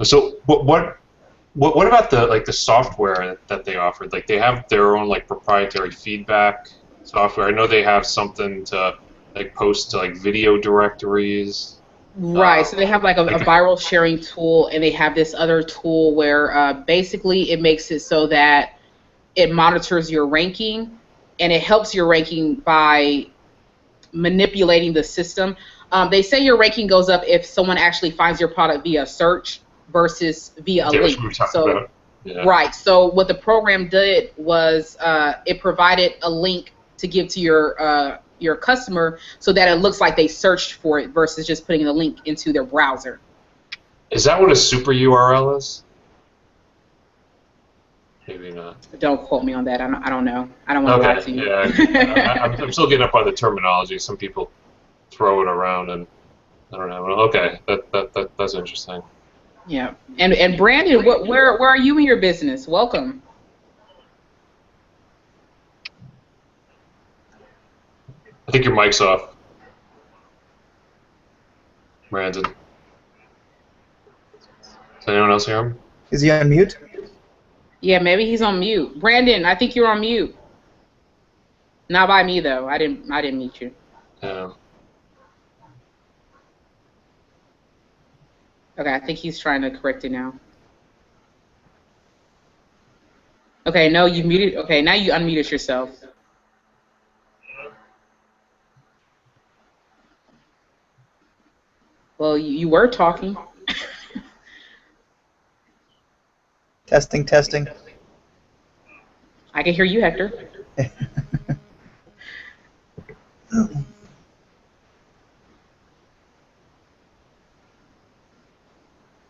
So what about the software that they offered? Like they have their own like proprietary feedback software. I know they have something to like post to like video directories. Right. So they have like a viral sharing tool, and they have this other tool where basically it makes it so that it monitors your ranking, and it helps your ranking by manipulating the system. They say your ranking goes up if someone actually finds your product via search versus via a link. So, yeah. Right. So what the program did was it provided a link to give to your customer so that it looks like they searched for it versus just putting the link into their browser. Is that what a super URL is? Maybe not. Don't quote me on that. I don't know. I don't want to lie to you. Yeah, I'm still getting up on the terminology. Some people throw it around, and I don't know. Okay, That's interesting. Yeah. And Brandon, where are you in your business? Welcome. I think your mic's off, Brandon. Does anyone else hear him? Is he on mute? Yeah, maybe he's on mute. Brandon, I think you're on mute. Not by me though. I didn't mute you. Yeah. Okay, I think he's trying to correct it now. Okay, no, you muted. Okay, now you unmuted yourself. Well, you were talking. Testing, testing. I can hear you, Hector.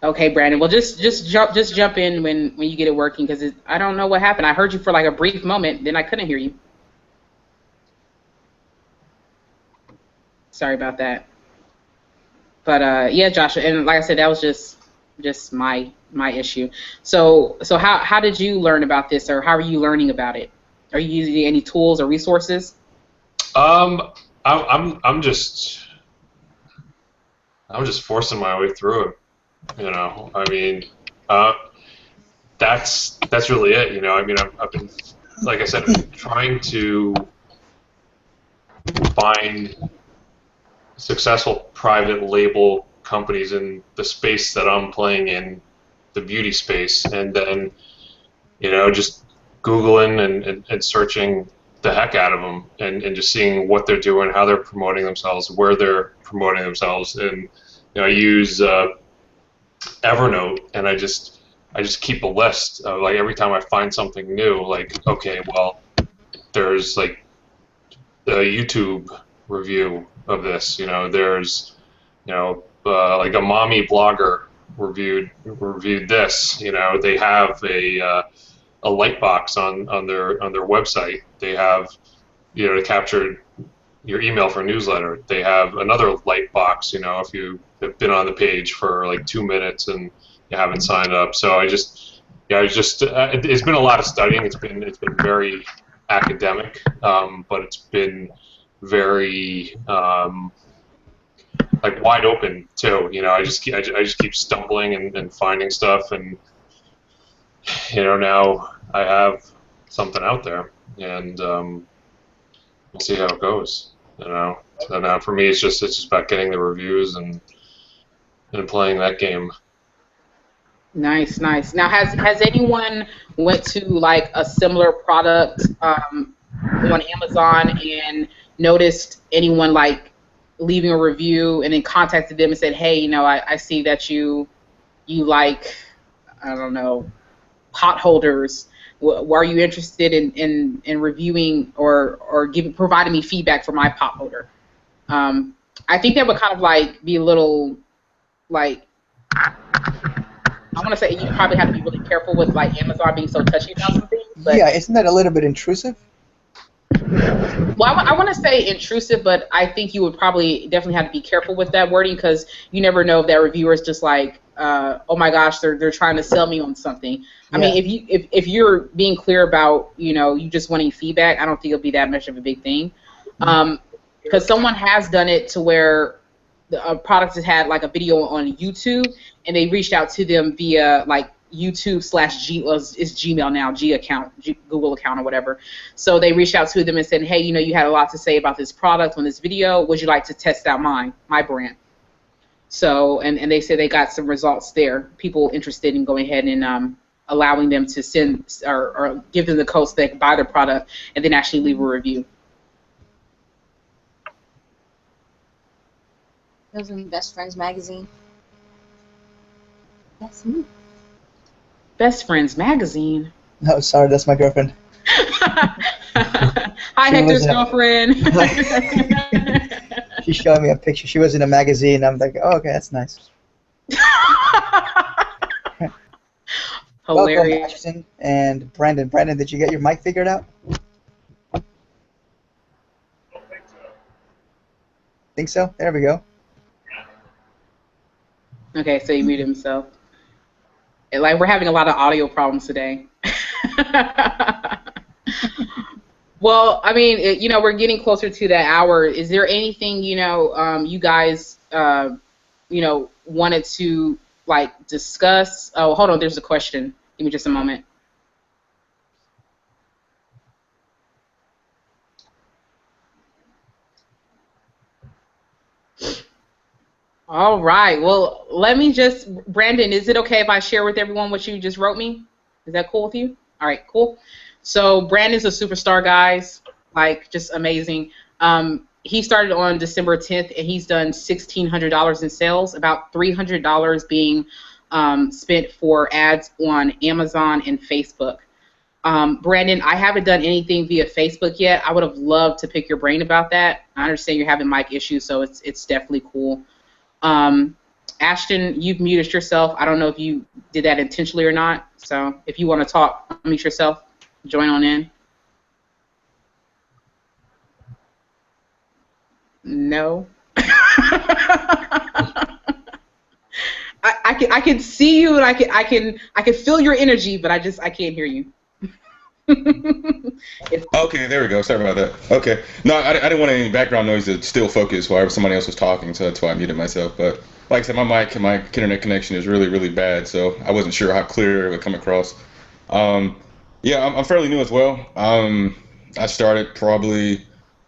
Okay, Brandon. Well, just jump in when you get it working, because I don't know what happened. I heard you for like a brief moment, then I couldn't hear you. Sorry about that. But yeah, Josh, and like I said, that was just my issue. So how did you learn about this, or how are you learning about it? Are you using any tools or resources? I'm just forcing my way through it. You know, I mean, that's really it. You know, I mean, I've been, like I said, I've been trying to find successful private label companies in the space that I'm playing in, the beauty space, and then, you know, just Googling and searching the heck out of them, and just seeing what they're doing, how they're promoting themselves, where they're promoting themselves. And, you know, I use Evernote, and I just keep a list of, like, every time I find something new, like, okay, well, there's like a YouTube review of this, you know, there's, you know, like a mommy blogger reviewed this, you know, they have a light box on their website, they have, you know, captured your email for newsletter, they have another light box, you know, if you have been on the page for like 2 minutes and you haven't signed up. So it's been a lot of studying. It's been very academic, but it's been very like wide open too. You know, I just keep stumbling and finding stuff, and, you know, now I have something out there, and we'll see how it goes. You know, so now for me, it's just about getting the reviews and playing that game. Nice. Now, has anyone went to like a similar product on Amazon and noticed anyone like leaving a review and then contacted them and said, hey, you know, I see that you like, I don't know, pot holders. Were you interested in reviewing or providing me feedback for my pot holder? I think that would kind of like be a little like, I want to say you probably have to be really careful with like Amazon being so touchy about something. But, yeah, isn't that a little bit intrusive? Well, I want to say intrusive, but I think you would probably definitely have to be careful with that wording, because you never know if that reviewer is just like, oh my gosh, they're trying to sell me on something. I mean, if you're being clear about, you know, you just wanting feedback, I don't think it'll be that much of a big thing. Because someone has done it to where a product has had like a video on YouTube, and they reached out to them via like YouTube / it's Gmail now, Google account or whatever. So they reached out to them and said, hey, you know, you had a lot to say about this product on this video. Would you like to test out my brand? So, and they said they got some results there. People interested in going ahead and allowing them to send or give them the code so they can buy their product and then actually leave a review. It was in Best Friends magazine. That's me. Best Friends magazine. No, sorry, that's my girlfriend. Hi, Hector's girlfriend. She showed me a picture. She was in a magazine. I'm like, oh, okay, that's nice. Hilarious. Welcome, Ashton and Brandon. Brandon, did you get your mic figured out? Think so? There we go. Okay, so he muted himself. Like, we're having a lot of audio problems today. Well, I mean, we're getting closer to that hour. Is there anything, you guys, wanted to, like, discuss? Oh, hold on, there's a question. Give me just a moment. All right. Well, Brandon, is it okay if I share with everyone what you just wrote me? Is that cool with you? All right, cool. So Brandon's a superstar, guys. Like, just amazing. He started on December 10th, and he's done $1,600 in sales, about $300 being spent for ads on Amazon and Facebook. Brandon, I haven't done anything via Facebook yet. I would have loved to pick your brain about that. I understand you're having mic issues, so it's definitely cool. Ashton, you've muted yourself. I don't know if you did that intentionally or not. So if you want to talk, mute yourself. Join on in. No. I can see you, and I can feel your energy, but I can't hear you. Okay, there we go. Sorry about that. Okay. No, I didn't want any background noise to still focus while somebody else was talking, so that's why I muted myself. But like I said, my internet connection is really, really bad, so I wasn't sure how clear it would come across. Yeah, I'm fairly new as well. I started probably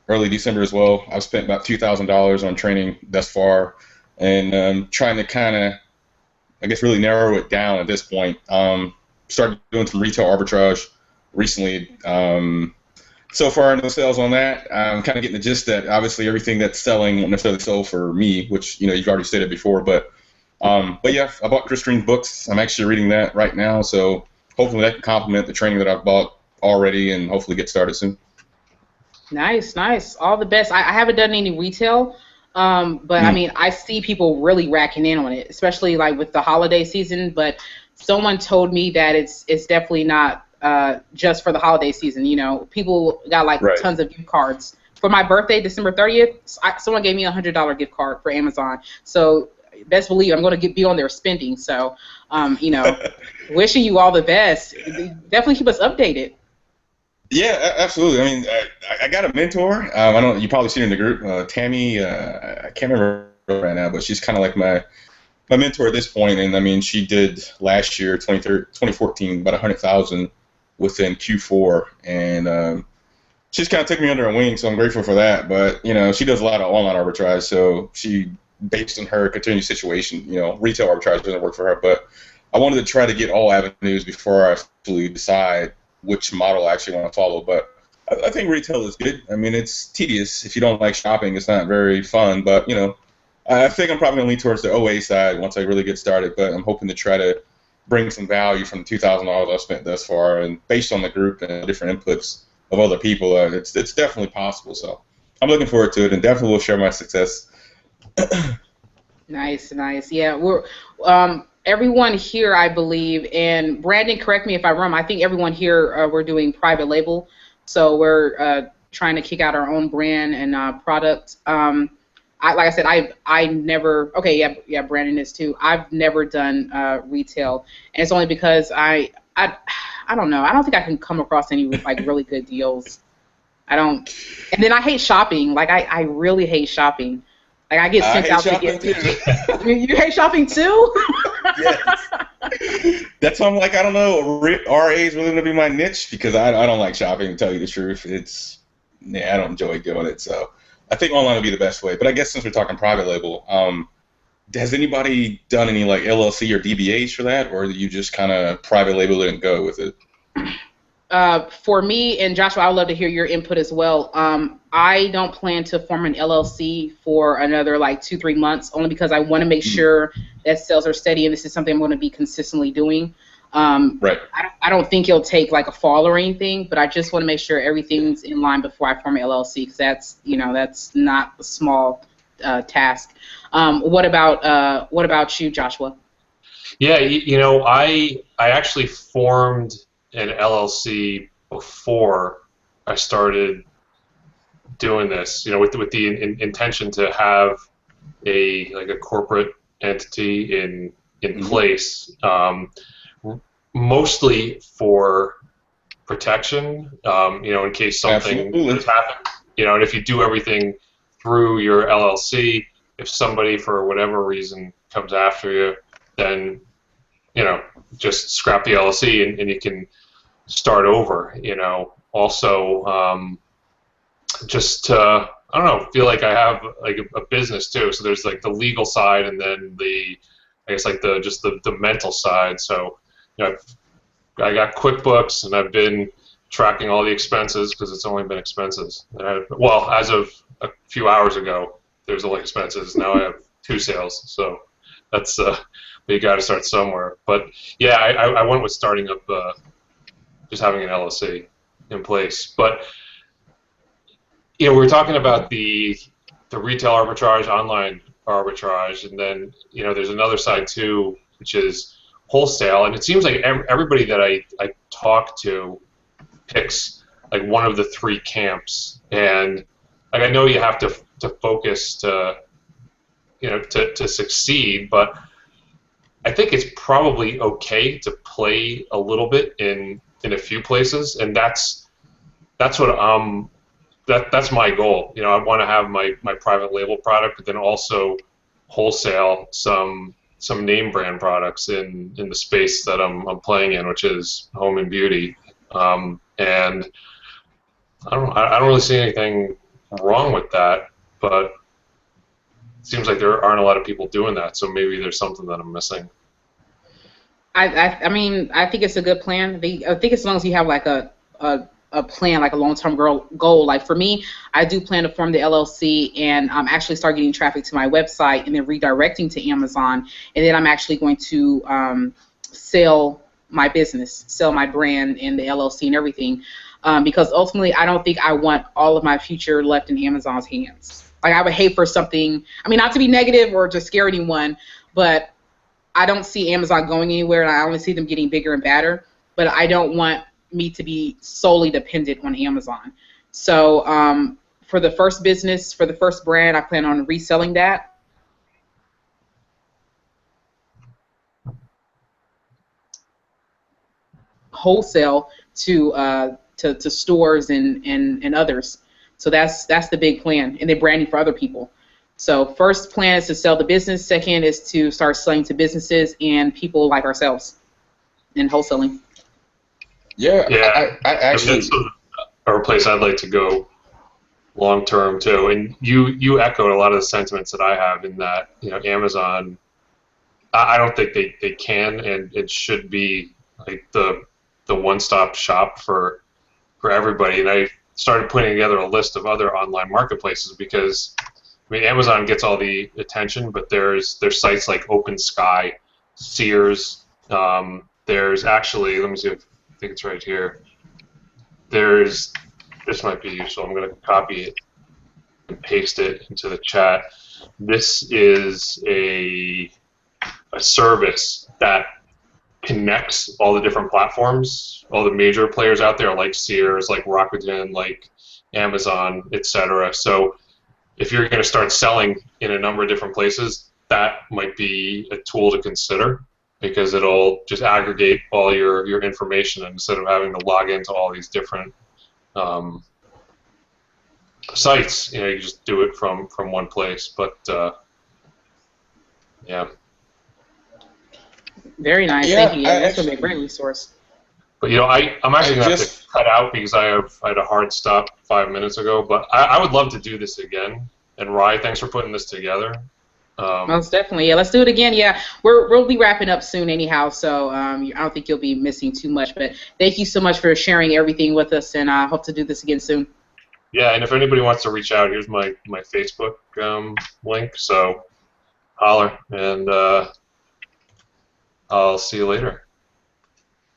early December as well. I've spent about $2,000 on training thus far, and trying to kind of, I guess, really narrow it down at this point. Started doing some retail arbitrage recently. So far, no sales on that. I'm kind of getting the gist that obviously everything that's selling won't necessarily sell for me, which you've already stated before. But yeah, I bought Chris Green's books. I'm actually reading that right now, so hopefully that can complement the training that I've bought already, and hopefully get started soon. Nice, nice. All the best. I haven't done any retail, but I mean, I see people really racking in on it, especially like with the holiday season. But someone told me that it's definitely not just for the holiday season. People got like tons of gift cards. For my birthday, December 30th, someone gave me a $100 gift card for Amazon. So best believe I'm going to be on there spending. So, wishing you all the best. Definitely keep us updated. Yeah, absolutely. I mean, I got a mentor. I don't. You probably seen her in the group, Tammy. I can't remember right now, but she's kind of like my mentor at this point. And I mean, she did last year, 2014, about 100,000 within Q4, and she's kind of took me under her wing. So I'm grateful for that. But she does a lot of online arbitrage. So she, based on her continued situation, retail arbitrage doesn't work for her. But I wanted to try to get all avenues before I actually decide which model I actually want to follow. But I think retail is good. I mean, it's tedious. If you don't like shopping, it's not very fun. But, I think I'm probably going to lean towards the OA side once I really get started. But I'm hoping to try to bring some value from the $2,000 I've spent thus far. And based on the group and different inputs of other people, it's definitely possible. So I'm looking forward to it, and definitely will share my success. Nice, nice. Yeah, we're everyone here, I believe, and Brandon, correct me if I'm wrong. I think everyone here we're doing private label, so we're trying to kick out our own brand and product. Like I said, I never. Okay, yeah, Brandon is too. I've never done retail, and it's only because I don't know. I don't think I can come across any like really good deals. I don't. And then I hate shopping. Like I really hate shopping. Like I get sent out to get. You hate shopping too? Yes. That's why I'm like, I don't know. RA is really gonna be my niche because I don't like shopping. To tell you the truth, I don't enjoy doing it. So I think online would be the best way. But I guess since we're talking private label, has anybody done any like LLC or DBAs for that, or you just kind of private label it and go with it? For me and Joshua, I would love to hear your input as well. I don't plan to form an LLC for another like 2-3 months, only because I want to make sure that sales are steady, and this is something I'm going to be consistently doing. Right. I don't think it'll take like a fall or anything, but I just want to make sure everything's in line before I form an LLC, because that's not a small task. What about you, Joshua? Yeah, I actually formed an LLC before I started doing this, with the intention to have a corporate entity in place, mostly for protection, in case something does happen. And if you do everything through your LLC, if somebody for whatever reason comes after you, then just scrap the LLC and you can start over. Also, just I don't know, feel like I have like a business too. So there's like the legal side, and then the mental side. So I got QuickBooks, and I've been tracking all the expenses because it's only been expenses. Well, as of a few hours ago, there's only expenses. Now I have 2 sales, so that's you got to start somewhere. But yeah, I went with starting up, just having an LLC in place. But we're talking about the retail arbitrage, online arbitrage, and then there's another side too, which is wholesale. And it seems like everybody that I talk to picks like one of the 3 camps. And like I know you have to focus to succeed, but I think it's probably okay to play a little bit in a few places, and that's what that's my goal. I want to have my private label product, but then also wholesale some name brand products in the space that I'm playing in, which is home and beauty. And I don't really see anything wrong with that, but it seems like there aren't a lot of people doing that, so maybe there's something that I'm missing. I mean, I think it's a good plan. I think as long as you have like a plan, like a long-term goal. Like for me, I do plan to form the LLC and actually start getting traffic to my website and then redirecting to Amazon. And then I'm actually going to sell my business, sell my brand and the LLC and everything. Because ultimately, I don't think I want all of my future left in Amazon's hands. Like I would hate for something, I mean, not to be negative or to scare anyone, but I don't see Amazon going anywhere, and I only see them getting bigger and badder. But I don't want me to be solely dependent on Amazon. So for the first business, for the first brand, I plan on reselling that. Wholesale to stores and others. So that's the big plan, and then branding for other people. So first plan is to sell the business. Second is to start selling to businesses and people like ourselves in wholesaling. Yeah. I actually that's a place I'd like to go long term too. And you echoed a lot of the sentiments that I have in that Amazon. I don't think they can and it should be like the one-stop shop for everybody. And I started putting together a list of other online marketplaces because I mean Amazon gets all the attention, but there's sites like Open Sky, Sears. There's actually, let me see if I think it's right here. This might be useful. I'm going to copy it and paste it into the chat. This is a service that connects all the different platforms, all the major players out there like Sears, like Rakuten, like Amazon, etc. So if you're going to start selling in a number of different places, that might be a tool to consider because it'll just aggregate all your information instead of having to log into all these different sites. You can just do it from one place. But yeah. Very nice. Yeah, thank you. Yeah, that's going to be a great resource. But I'm actually going to have to cut out because I had a hard stop 5 minutes ago. But I would love to do this again. And Rye, thanks for putting this together. Most definitely. Yeah, let's do it again. Yeah, we'll be wrapping up soon anyhow, so I don't think you'll be missing too much. But thank you so much for sharing everything with us, and I hope to do this again soon. Yeah, and if anybody wants to reach out, here's my Facebook link. So holler, and I'll see you later.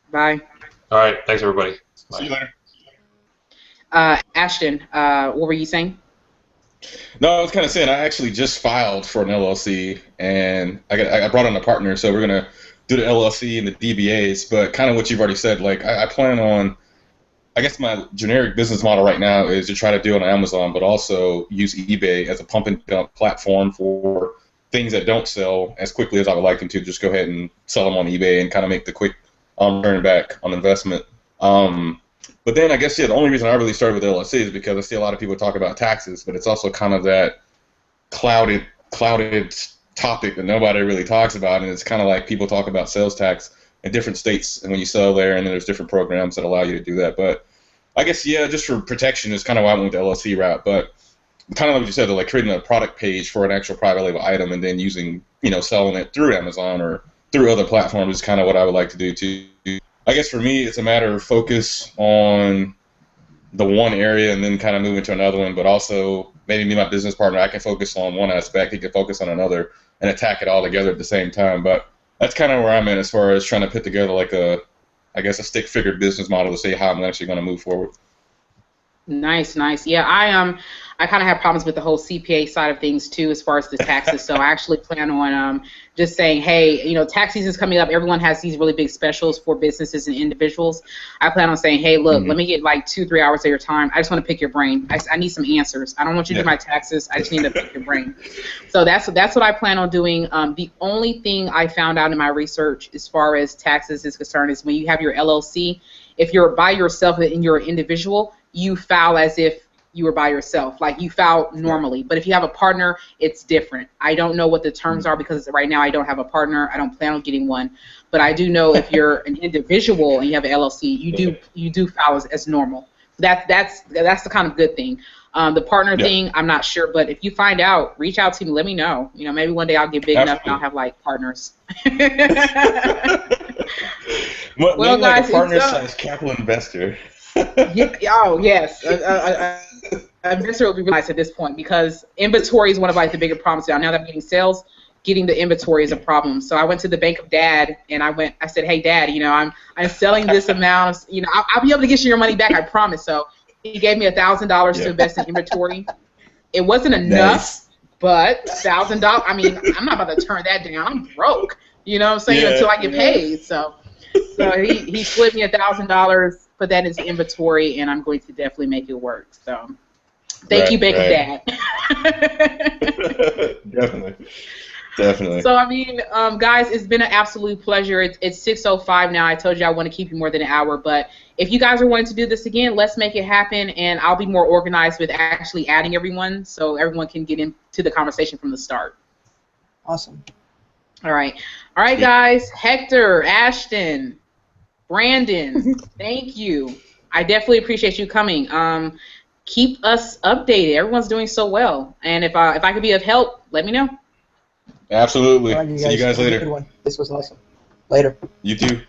Bye. All right. Thanks, everybody. Bye. See you later. Ashton, what were you saying? No, I was kind of saying I actually just filed for an LLC, and I brought on a partner, so we're gonna do the LLC and the DBAs. But kind of what you've already said, like I plan on, I guess my generic business model right now is to try to do it on Amazon, but also use eBay as a pump and dump platform for things that don't sell as quickly as I would like them to, just go ahead and sell them on eBay and kind of make the quick return back on investment. But then I guess, yeah, the only reason I really started with LLC is because I see a lot of people talk about taxes, but it's also kind of that clouded topic that nobody really talks about, and it's kind of like people talk about sales tax in different states and when you sell there, and then there's different programs that allow you to do that. But I guess, yeah, just for protection is kind of why I went with the LLC route. But kind of like what you said, like creating a product page for an actual private label item and then using, selling it through Amazon or through other platforms is kind of what I would like to do too. I guess for me, it's a matter of focus on the one area and then kind of move into another one, but also maybe me and my business partner, I can focus on one aspect, he can focus on another, and attack it all together at the same time. But that's kind of where I'm at as far as trying to put together like a stick-figure business model to see how I'm actually going to move forward. Nice. Yeah, I kind of have problems with the whole CPA side of things too, as far as the taxes. So I actually plan on just saying, hey, tax season is coming up. Everyone has these really big specials for businesses and individuals. I plan on saying, hey, look, let me get like 2-3 hours of your time. I just want to pick your brain. I need some answers. I don't want you to do my taxes. I just need to pick your brain. So that's what I plan on doing. The only thing I found out in my research as far as taxes is concerned is when you have your LLC, if you're by yourself and you're an individual, you file as if you were by yourself, like you file normally. But if you have a partner, it's different. I don't know what the terms are because right now I don't have a partner. I don't plan on getting one. But I do know if you're an individual and you have an LLC, you do file as normal. That's the kind of good thing. The partner thing, I'm not sure. But if you find out, reach out to me. Let me know. Maybe one day I'll get big enough and I'll have like partners. Well, guys, like a partner/slash capital investor. Yes. Investor will be really nice at this point because inventory is one of like the bigger problems now. Now that I'm getting sales, getting the inventory is a problem. So I went to the bank of Dad and I said, hey, Dad, I'm selling this amount. I'll be able to get you your money back, I promise. So he gave me $1,000 to invest in inventory. It wasn't enough, but $1,000. I mean, I'm not about to turn that down. I'm broke. You know what I'm saying? Until I get paid. So he split me $1,000. Put that into inventory, and I'm going to definitely make it work. So, thank you, Bank of Dad. Definitely. So, guys, it's been an absolute pleasure. It's 6:05 now. I told you I want to keep you more than an hour, but if you guys are wanting to do this again, let's make it happen, and I'll be more organized with actually adding everyone so everyone can get into the conversation from the start. Awesome. All right, guys. Hector, Ashton, Brandon, thank you. I definitely appreciate you coming. Keep us updated. Everyone's doing so well. And if I could be of help, let me know. Absolutely. All right, See you guys later. Good one. This was awesome. Later. You too.